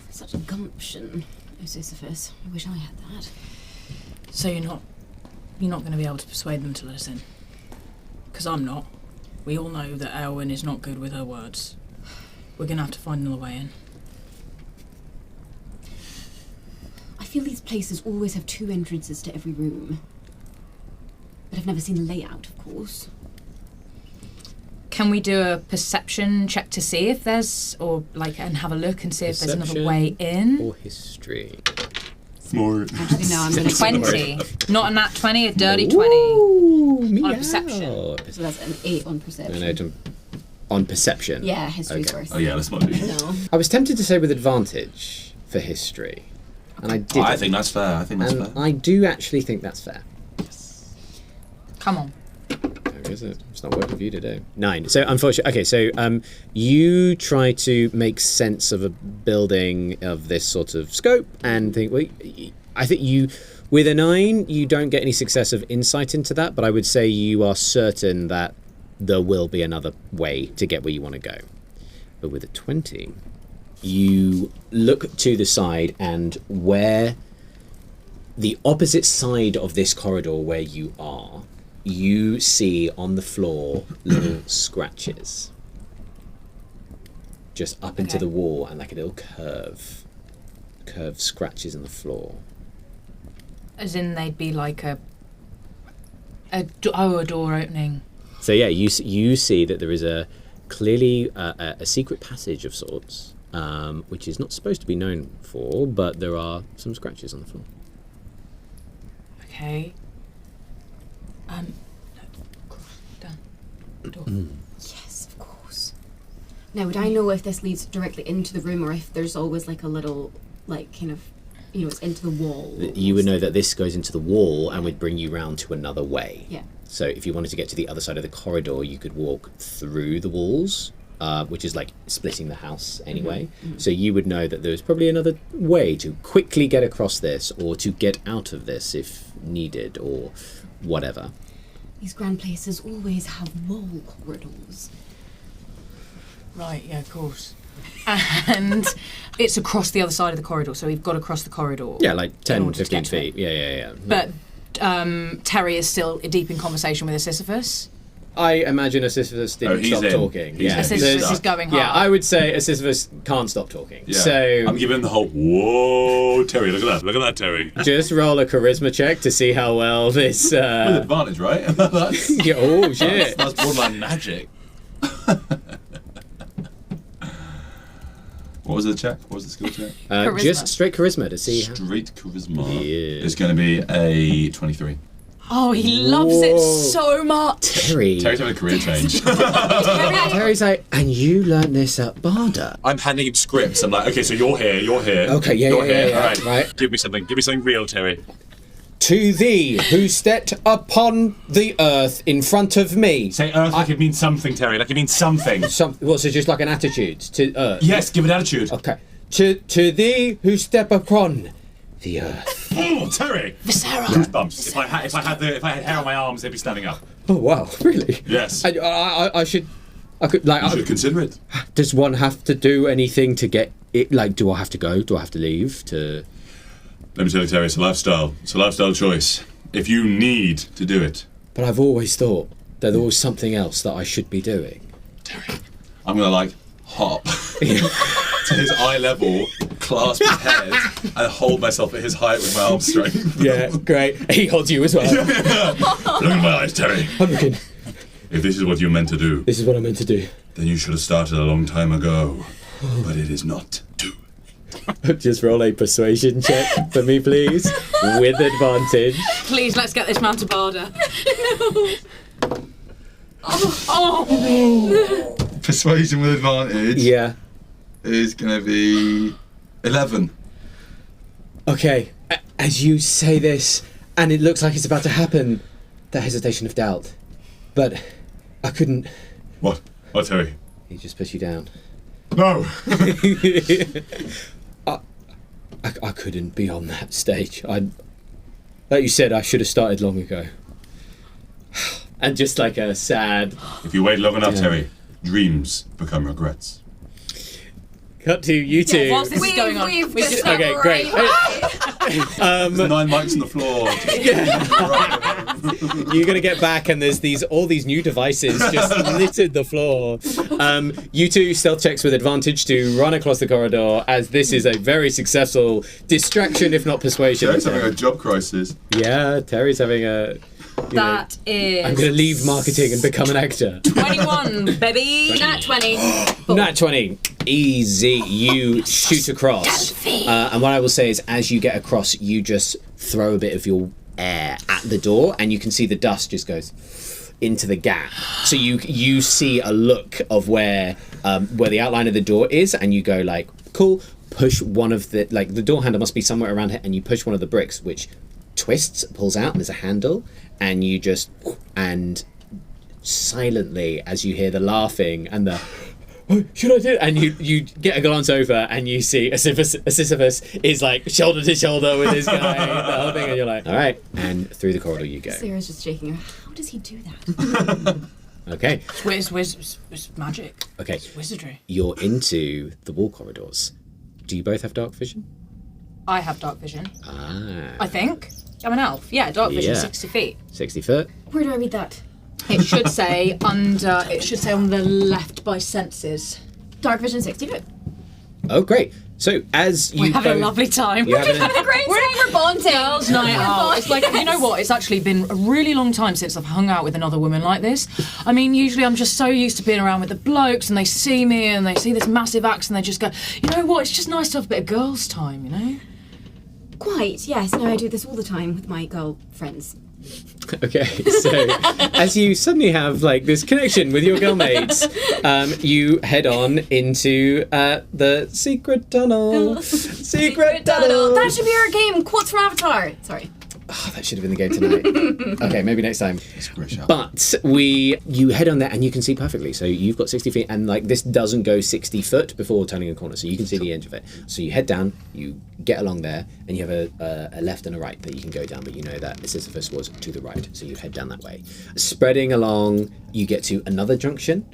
Such a gumption, oh Sisyphus. I wish I had that. So you're not going to be able to persuade them to let us in? Because I'm not. We all know that Elwyn is not good with her words. We're going to have to find another way in. I feel these places always have 2 entrances to every room. But I've never seen the layout, of course. Can we do a perception check to see if there's, or like, and have a look and see if there's another way in? Or history. Smart. Actually, no, I'm going to 20. Not a nat 20, a dirty 20. Ooh, On perception. So that's an 8 on perception. On perception? Yeah, history's Okay. worse. Oh yeah, let's not do it. No. I was tempted to say with advantage for history. And I didn't. I think that's fair. And I do actually think that's fair. Come on. How is it? It's not working for you today. 9. So unfortunately, okay. So you try to make sense of a building of this sort of scope and think. Well, I think you, with a 9, you don't get any success of insight into that. But I would say you are certain that there will be another way to get where you want to go. But with a 20. You look to the side, and where the opposite side of this corridor where you are, you see on the floor little scratches just up into the wall, and like a little curved scratches in the floor. As in they'd be like a door opening. So yeah, you see that there is clearly a secret passage of sorts. Which is not supposed to be known for, but there are some scratches on the floor. Okay. Down. Door. Yes, of course. Now, would I know if this leads directly into the room or if there's always like a little, like, kind of, it's into the wall? You would know that this goes into the wall and would bring you round to another way. Yeah. So if you wanted to get to the other side of the corridor, you could walk through the walls. Which is like splitting the house anyway. Mm-hmm. So you would know that there's probably another way to quickly get across this or to get out of this if needed or whatever. These grand places always have wall corridors. Right, yeah, of course. And it's across the other side of the corridor, so we've got to cross the corridor. Yeah, like 10, order to 15 get to feet. Yeah. But Terry is still deep in conversation with Sisyphus. I imagine Sisyphus didn't stop talking. Sisyphus is going hard. Yeah, I would say Sisyphus can't stop talking. Yeah. So I'm giving the whole, whoa, Terry, look at that, Terry. Just roll a charisma check to see how well this... With advantage, right? Yeah, oh, shit. That's borderline magic. What was the check? What was the skill check? Just straight charisma to see how... Straight charisma. Yeah. It's going to be a 23. Oh, he loves it so much. Terry's having a career change. Terry's like, and you learned this at Barda. I'm handing him scripts. I'm like, okay, so you're here. Okay, yeah. All right. Right. Give me something real, Terry. To thee, who stepped upon the earth in front of me. Say earth like it means something, Terry. Like it means something. So just like an attitude to earth? Yes, give it attitude. Okay. To thee, who step upon the earth. Oh, Terry! Viscera. Goosebumps. If I had hair on my arms, they'd be standing up. Oh wow, really? Yes. I should. I could like. You should consider it. Does one have to do anything to get it? Like, do I have to go? Do I have to leave? To. Let me tell you, Terry, it's a lifestyle. It's a lifestyle choice. If you need to do it. But I've always thought that there was something else that I should be doing. Terry, I'm gonna like hop to his eye level, clasp his head, and hold myself at his height with my arm strength. Yeah, great. He holds you as well. Look in my eyes, Terry. I'm looking. If this is what you're meant to do, This is what I meant to do. then you should have started a long time ago. But it is not due. Just roll a persuasion check for me, please, with advantage. Please, let's get this man to Barda. Persuasion with advantage Yeah. is gonna be 11. Okay. As you say this, and it looks like it's about to happen, the hesitation of doubt. But I couldn't. What? What, Terry? He just puts you down. No! I couldn't be on that stage. Like you said, I should have started long ago. And just like a sad. If you wait long enough, Yeah. Terry, dreams become regrets. Cut to you two. Whilst this is going on, We've we just Okay, great. There's 9 mics on the floor. You're gonna get back, and there's all these new devices just littered the floor. You two stealth checks with advantage to run across the corridor, as this is a very successful distraction, if not persuasion. Terry's having a job crisis. Yeah, Terry's having a. That is. I'm gonna leave marketing and become an actor. 21, baby. Nat 20. Nat 20. Easy. You shoot across. And what I will say is, as you get across, you just throw a bit of your air at the door, and you can see the dust just goes into the gap. So you see a look of where the outline of the door is, and you go like, cool. Push one of the the door handle must be somewhere around here, and you push one of the bricks, which twists, pulls out, and there's a handle, and you just silently, as you hear the laughing and the should I do it? And you get a glance over, and you see Sisyphus is like shoulder to shoulder with this guy, the whole thing, and you're like, all right, and through the corridor you go. Sarah's just shaking her. How does he do that? Okay. It's magic. Okay. It's wizardry. You're into the wall corridors. Do you both have dark vision? I have dark vision. Ah. I think. I'm an elf. Yeah, dark vision, Yeah. 60 feet. 60 foot. Where do I read that? It should say under. It should say on the left by senses. Dark vision 60 foot. Oh, great. So as you We're having a both- lovely time. You're having Having a great time. We're bonding. Girls' night out. It's like, you know what? It's actually been a really long time since I've hung out with another woman like this. I mean, usually I'm just so used to being around with the blokes, and they see me and they see this massive axe, and they just go, you know what? It's just nice to have a bit of girls' time, you know? Quite, yes. No, I do this all the time with my girl friends. Okay, so as you suddenly have like this connection with your girl mates, you head on into the secret tunnel. Secret tunnel. That should be our game. Quotes from Avatar. Sorry. Oh, that should have been the game tonight. Okay, maybe next time. It's a great shot. But you head on there and you can see perfectly. So you've got 60 feet, and like this doesn't go 60 foot before turning a corner, so you can see the edge of it. So you head down, you get along there, and you have a left and a right that you can go down, but you know that Sisyphus was to the right, so you head down that way. Spreading along, you get to another junction,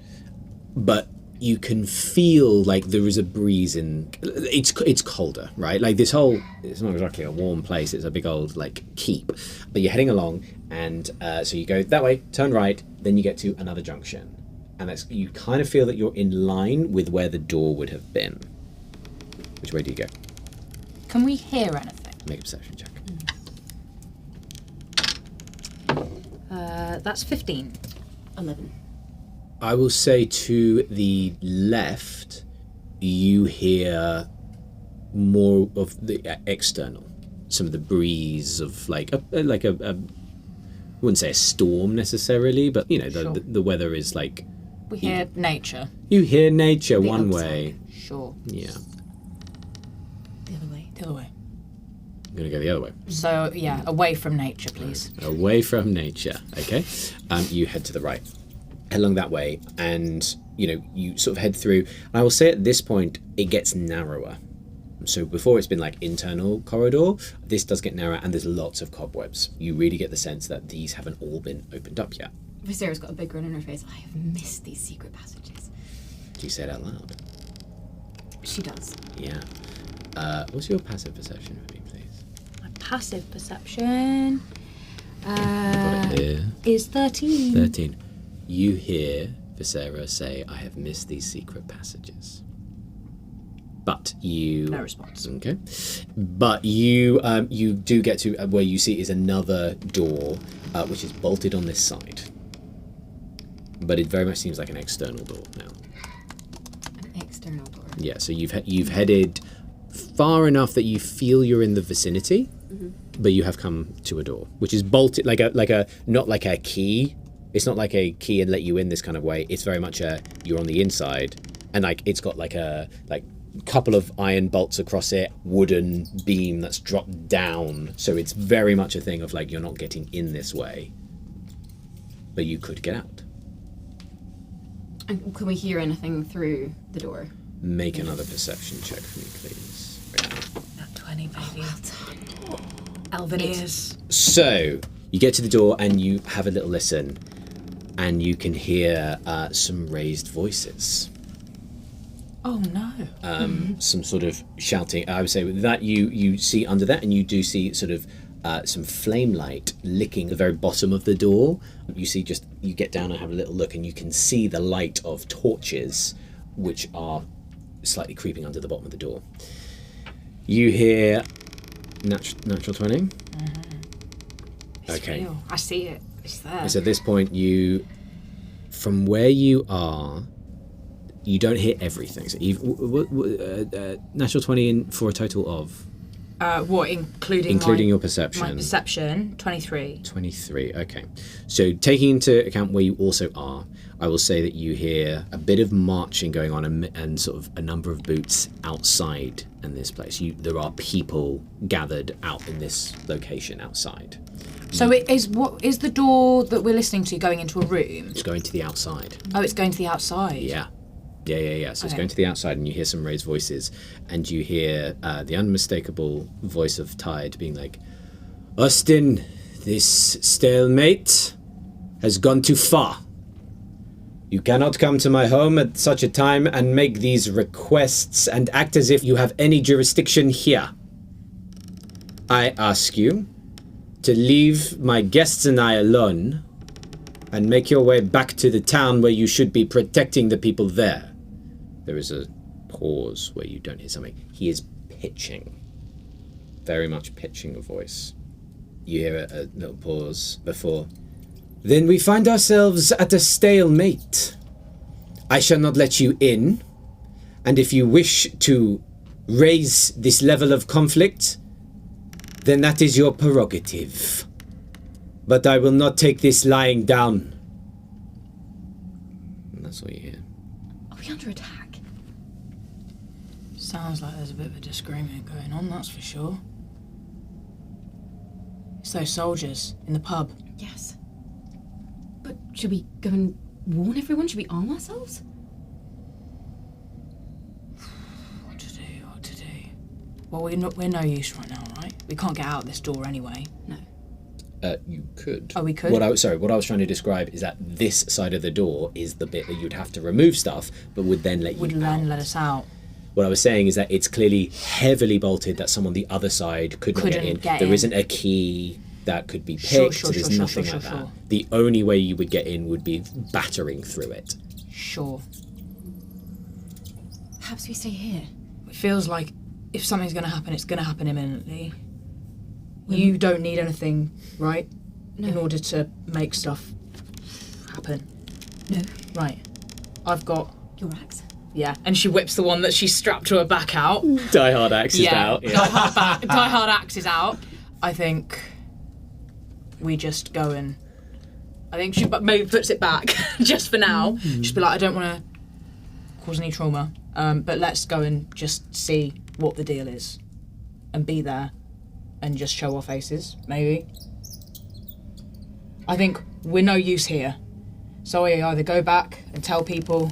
but you can feel like there is a breeze in. It's colder, right? Like this whole, it's not exactly a warm place. It's a big old like keep. But you're heading along, and so you go that way, turn right, then you get to another junction, and that's you kind of feel that you're in line with where the door would have been. Which way do you go? Can we hear anything? Make a perception check. That's 15. 11. I will say to the left, you hear more of the external, some of the breeze of like a I wouldn't say a storm necessarily, but you know Sure. the weather is like We hear nature. you hear nature outside. one way. Sure. Yeah. The other way. The other way. You're going to go the other way. So, yeah, away from nature, please. Away from nature, okay? You head to the right. Head along that way, and, you sort of head through. I will say at this point, it gets narrower. So before it's been like internal corridor, this does get narrower, and there's lots of cobwebs. You really get the sense that these haven't all been opened up yet. Visera's got a big grin on her face. I have missed these secret passages. Do you say it out loud? She does. Yeah. What's your passive perception for me, please? My passive perception Got it here. is 13. 13. You hear Visera say, I have missed these secret passages. But you... No response. Okay. But you do get to where you see is another door, which is bolted on this side. But it very much seems like an external door now. An external door. Yeah, so you've headed far enough that you feel you're in the vicinity, but you have come to a door, which is bolted like a not like a key. It's not like a key and let you in this kind of way. It's very much you're on the inside, and it's got a couple of iron bolts across it, wooden beam that's dropped down. So it's very much a thing of you're not getting in this way, but you could get out. And can we hear anything through the door? Make another perception check for me, please. Nat 20, baby. Well done. Elven ears. So you get to the door and you have a little listen, and you can hear some raised voices. Oh no. Some sort of shouting. I would say with that you see under that, and you do see sort of some flame light licking the very bottom of the door. You see you get down and have a little look, and you can see the light of torches which are slightly creeping under the bottom of the door. You hear natural 20. It's Okay. real. I see it. It's there. So at this point, from where you are, you don't hear everything. So natural 20 for a total of? What, including your perception? My perception, 23. 23, okay. So taking into account where you also are, I will say that you hear a bit of marching going on and sort of a number of boots outside in this place. There are people gathered out in this location outside. So what is the door that we're listening to going into a room? It's going to the outside. Oh, it's going to the outside. Yeah. So it's going to the outside, and you hear some raised voices, and you hear the unmistakable voice of Tide being like, Austin, this stalemate has gone too far. You cannot come to my home at such a time and make these requests and act as if you have any jurisdiction here. I ask you to leave my guests and I alone and make your way back to the town where you should be protecting the people there. There is a pause where you don't hear something. He is pitching. Very much pitching a voice. You hear a little pause before. Then we find ourselves at a stalemate. I shall not let you in. And if you wish to raise this level of conflict, then that is your prerogative. But I will not take this lying down. And that's all you hear. Are we under attack? Sounds like there's a bit of a disagreement going on, that's for sure. It's those soldiers in the pub. Yes. But should we go and warn everyone? Should we arm ourselves? What to do? Well, we're no use right now, right? We can't get out this door anyway. No. You could. Oh, we could? What I was trying to describe is that this side of the door is the bit that you'd have to remove stuff, but would then let you out. Would then let us out. What I was saying is that it's clearly heavily bolted, that someone on the other side couldn't get in. There isn't a key that could be picked, so there's nothing like that. The only way you would get in would be battering through it. Sure. Perhaps we stay here. It feels like if something's going to happen, it's going to happen imminently. You don't need anything, right? No. In order to make stuff happen. No. Right. I've got... Your axe? Yeah. And she whips the one that she's strapped to her back out. Die Hard axe is out. Yeah. Die Hard axe is out. I think we just go and... I think she maybe puts it back just for now. Just be like, I don't want to cause any trauma, but let's go and just see what the deal is and be there and just show our faces, maybe. I think we're no use here. So we either go back and tell people,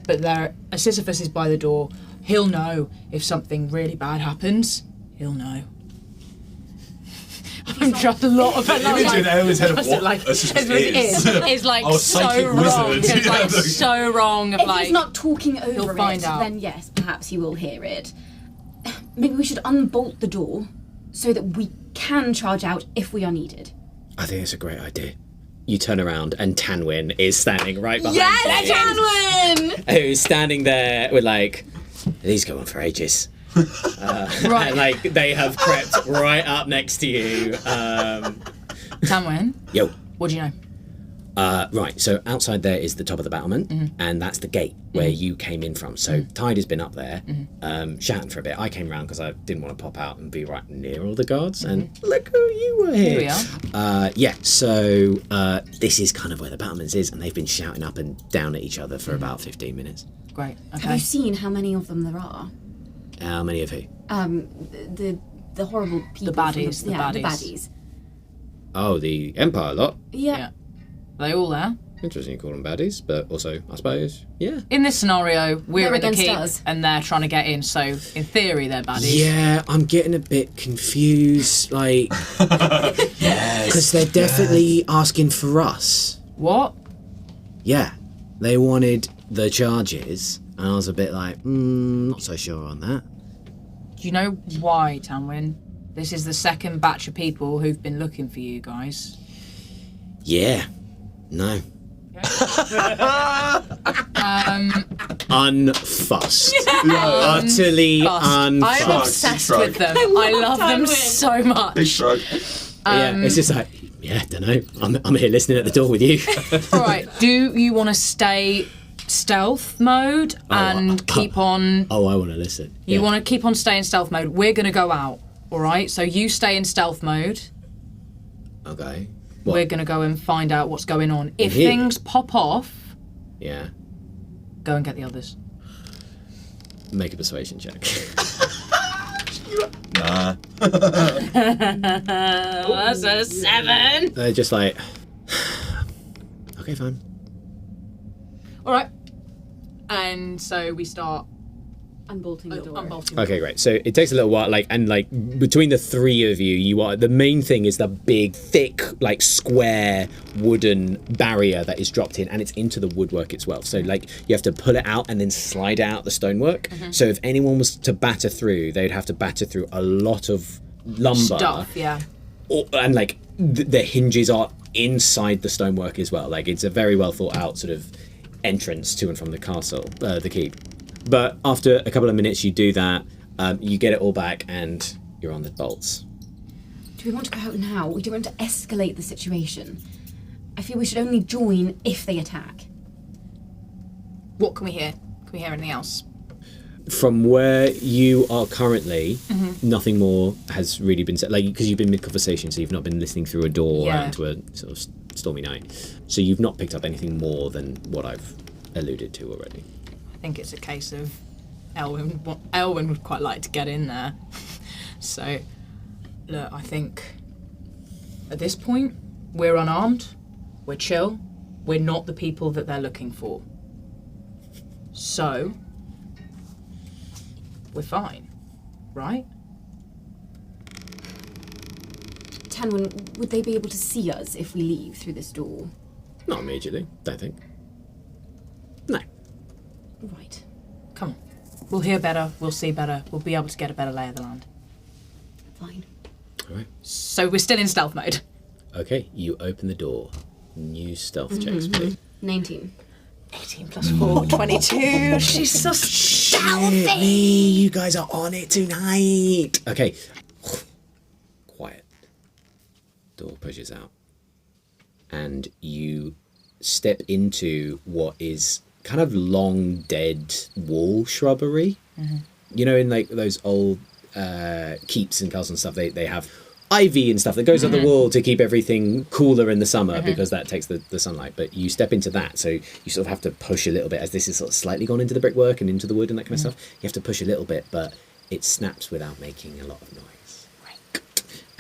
but Sisyphus is by the door. He'll know if something really bad happens. He'll know. I'm just a lot of it. Image in Owen's head of what Like, Sisyphus is like Oh, so psychic wrong. wizard. It's like so wrong. If Like, he's not talking he'll over find it, out. then yes, perhaps he will hear it. Maybe we should unbolt the door so that we can charge out if we are needed. I think it's a great idea. You turn around and Tanwyn is standing right behind Yes, you. Tanwyn! Who's standing there with like, these go on for ages. right. And like they have crept right up next to you. Tanwyn, Yo. what do you know? Right, so outside there is the top of the battlement, and that's the gate where you came in from. So Tide has been up there, shouting for a bit. I came round because I didn't want to pop out and be right near all the guards, and look who you were here. Here we are. Yeah, so this is kind of where the battlements is, and they've been shouting up and down at each other for about 15 minutes. Great. Have Okay. you seen how many of them there are? How many of who? The horrible people. baddies, From the the baddies. baddies. Oh, the Empire lot. Yeah. Yeah. Are they all there? Interesting you call them baddies, but also, I suppose, yeah. In this scenario, we're They're at the against keep us. and they're trying to get in, so in theory they're baddies. Yeah, I'm getting a bit confused, like, because they're definitely asking for us. What? Yeah, they wanted the charges, and I was a bit like, not so sure on that. Do you know why, Tanwyn? This is the second batch of people who've been looking for you guys. Yeah, no. Unfussed. Utterly I'm unfussed. obsessed shrug. with them. I love them so much. Big shrug. Yeah, it's just like, yeah, don't know. I'm here listening at the door with you. All right. Do you want to stay stealth mode and keep on? Oh, I want to listen. You want to keep on staying stealth mode. We're gonna go out. All right. So you stay in stealth mode. Okay. We're gonna go and find out what's going on. If here? things pop off, Yeah. go and get the others. Make a persuasion check. Nah. That's a 7. They're just like, okay, fine. All right. And so we start Unbolting the door. unbolting. Okay, great. So it takes a little while, and between the three of you, the main thing is the big, thick, like square wooden barrier that is dropped in, and it's into the woodwork as well. So you have to pull it out and then slide out the stonework. So if anyone was to batter through, they'd have to batter through a lot of lumber Stuff, yeah. and the hinges are inside the stonework as well. Like it's a very well thought out sort of entrance to and from the castle, the keep. But after a couple of minutes, you do that, you get it all back, and you're on the bolts. Do we want to go out now? We don't want to escalate the situation. I feel we should only join if they attack. What can we hear? Can we hear anything else? From where you are currently, nothing more has really been said. Because you've been mid-conversation, so you've not been listening through a door Yeah. out into a sort of stormy night. So you've not picked up anything more than what I've alluded to already. I think it's a case of Elwyn would quite like to get in there. So, look, I think at this point, we're unarmed, we're chill, we're not the people that they're looking for. So, we're fine, right? Tanwyn, would they be able to see us if we leave through this door? Not immediately, don't think. No. Right. Come on. We'll hear better, we'll see better, we'll be able to get a better lay of the land. Fine. All right. So we're still in stealth mode. Okay, you open the door. New stealth checks, please. 19. 18 plus 4, 22. She's so stealthy. You guys are on it tonight. Okay. Quiet. Door pushes out. And you step into what is kind of long dead wall shrubbery. You know, in those old keeps and castles and stuff, they have ivy and stuff that goes up the wall to keep everything cooler in the summer because that takes the sunlight. But you step into that, so you sort of have to push a little bit, as this is sort of slightly gone into the brickwork and into the wood and that kind of stuff. You have to push a little bit, but it snaps without making a lot of noise.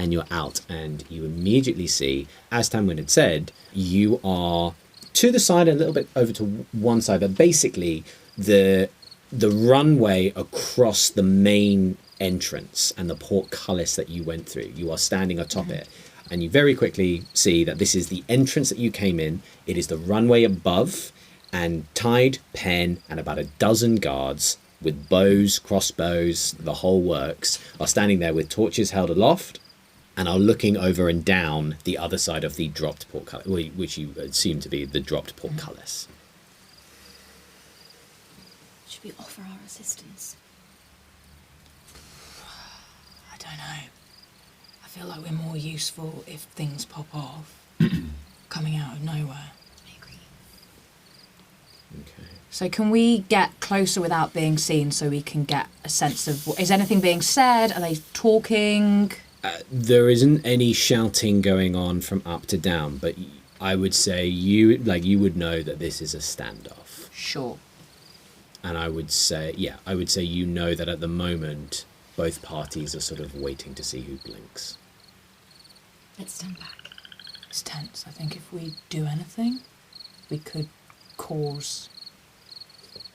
and you're out, and you immediately see, as Tanwin had said, you are to the side, a little bit over to one side, but basically the runway across the main entrance and the portcullis that you went through, you are standing atop it, and you very quickly see that this is the entrance that you came in. It is the runway above, and Tide, Pen, and about a dozen guards with bows, crossbows, the whole works, are standing there with torches held aloft and are looking over and down the other side of the dropped portcullis, which you assume to be the dropped portcullis. Should we offer our assistance? I don't know. I feel like we're more useful if things pop off, coming out of nowhere. I agree. Okay. So can we get closer without being seen so we can get a sense of... Is anything being said? Are they talking? There isn't any shouting going on from up to down, but I would say you would know that this is a standoff. Sure. And I would say you know that at the moment both parties are sort of waiting to see who blinks. Let's stand back. It's tense. I think if we do anything, we could cause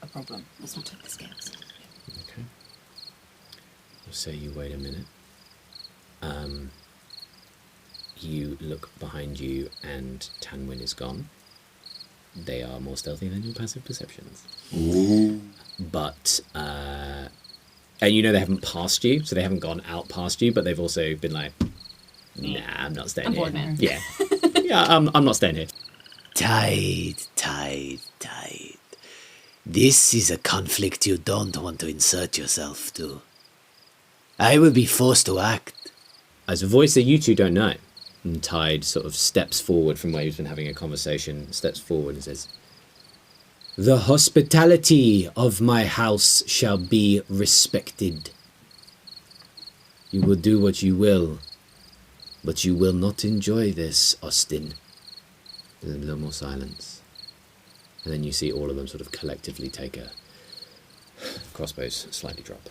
a problem. Let's not tip the scales. Okay. I'll say you wait a minute. You look behind you and Tanwin is gone. They are more stealthy than your passive perceptions. Ooh. But, and you know they haven't passed you, so they haven't gone out past you, but they've also been like, nah, I'm not staying here. bored now. Yeah. Yeah, I'm not staying here. Tide. This is a conflict you don't want to insert yourself to. I will be forced to act. As a voice that you two don't know, and Tide sort of steps forward from where he's been having a conversation, steps forward and says, "The hospitality of my house shall be respected. You will do what you will, but you will not enjoy this, Austin." There's a little more silence. And then you see all of them sort of collectively take a crossbows slightly drop.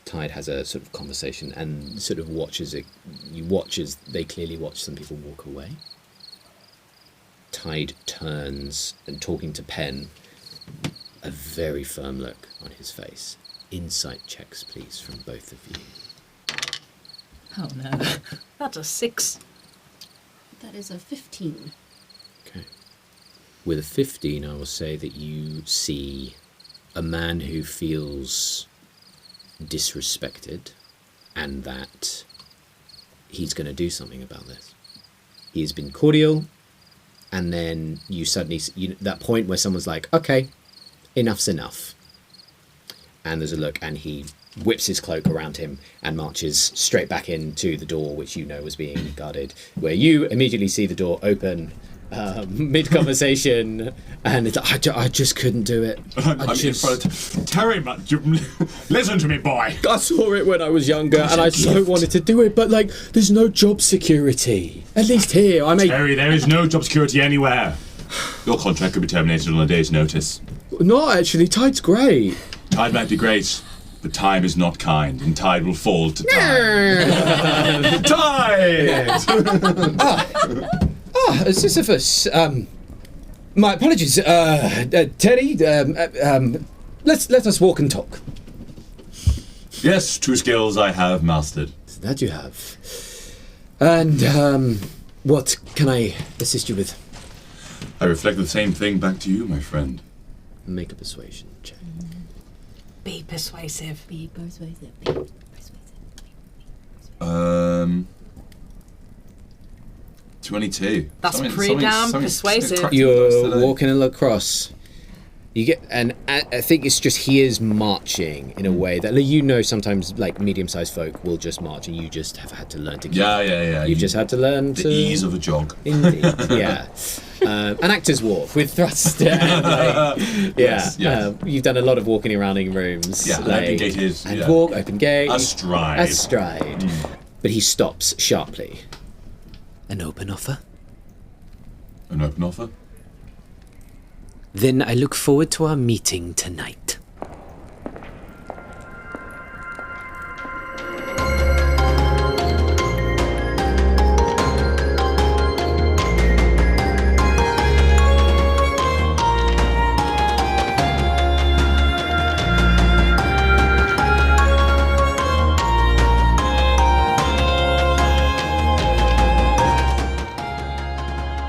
Tide has a sort of conversation and sort of watches it. You watch as they clearly watch some people walk away. Tide turns and talking to Pen, a very firm look on his face. Insight checks, please, from both of you. Oh no. That's a 6. That is a 15. Okay. With a 15, I will say that you see a man who feels disrespected and that he's going to do something about this. He has been cordial, and then you suddenly that point where someone's like, okay, enough's enough, and there's a look, and he whips his cloak around him and marches straight back into the door, which you know was being guarded, where you immediately see the door open mid-conversation, and it's like, I just couldn't do it. I'm in front of Terry, man. Listen to me, boy. I saw it when I was younger, and I so wanted to do it, but like, there's no job security. At least here, Terry, there is no job security anywhere. Your contract could be terminated on a day's notice. No, actually, Tide's great. Tide might be great, but time is not kind, and Tide will fall to time. Tide! Sisyphus, my apologies, Terry, let us walk and talk. Yes, 2 skills I have mastered. That you have. And, what can I assist you with? I reflect the same thing back to you, my friend. Make a persuasion check. Be persuasive. Be persuasive. Be persuasive. 22. That's pretty damn persuasive. You're walking in lacrosse. You get, and I think it's just he is marching in a way that, like, you know, sometimes like medium-sized folk will just march, and you just have had to learn to keep. Yeah. You've just had to learn the to ease of a jog. Indeed, yeah. An actor's walk with thrust. And, like, Yes. You've done a lot of walking around in rooms. Yeah, like, open gate is. and Yeah. walk, open gate, Astride. But he stops sharply. An open offer? An open offer? Then I look forward to our meeting tonight.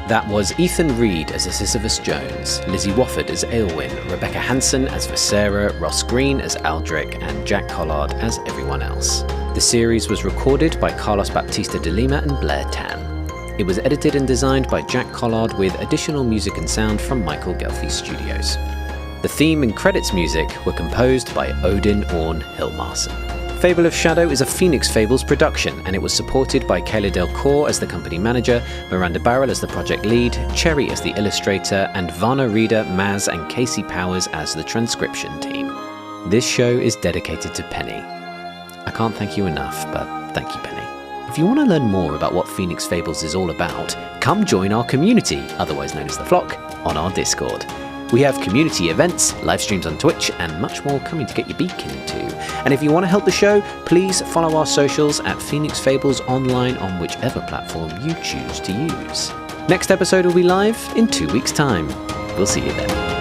That was Ethan Reed as Sisyphus Jones, Lizzie Wofford as Aylwyn, Rebecca Hansen as Visera, Ross Green as Aldrich, and Jack Collard as everyone else. The series was recorded by Carlos Baptista de Lima and BlairTan. It was edited and designed by Jack Collard with additional music and sound from Michael Ghelfi Studios. The theme and credits music were composed by Odin Orn Hilmarson. Fable of Shadow is a Phoenix Fables production, and it was supported by Kayla Delcoure as the company manager, Miranda Barril as the project lead, Cherry as the illustrator, and Vanna Reader, Maz, and Casey Powers as the transcription team. This show is dedicated to Penny. I can't thank you enough, but thank you, Penny. If you want to learn more about what Phoenix Fables is all about, come join our community, otherwise known as The Flock, on our Discord. We have community events, live streams on Twitch, and much more coming to get your beak into. And if you want to help the show, please follow our socials at Phoenix Fables Online on whichever platform you choose to use. Next episode will be live in 2 weeks' time. We'll see you then.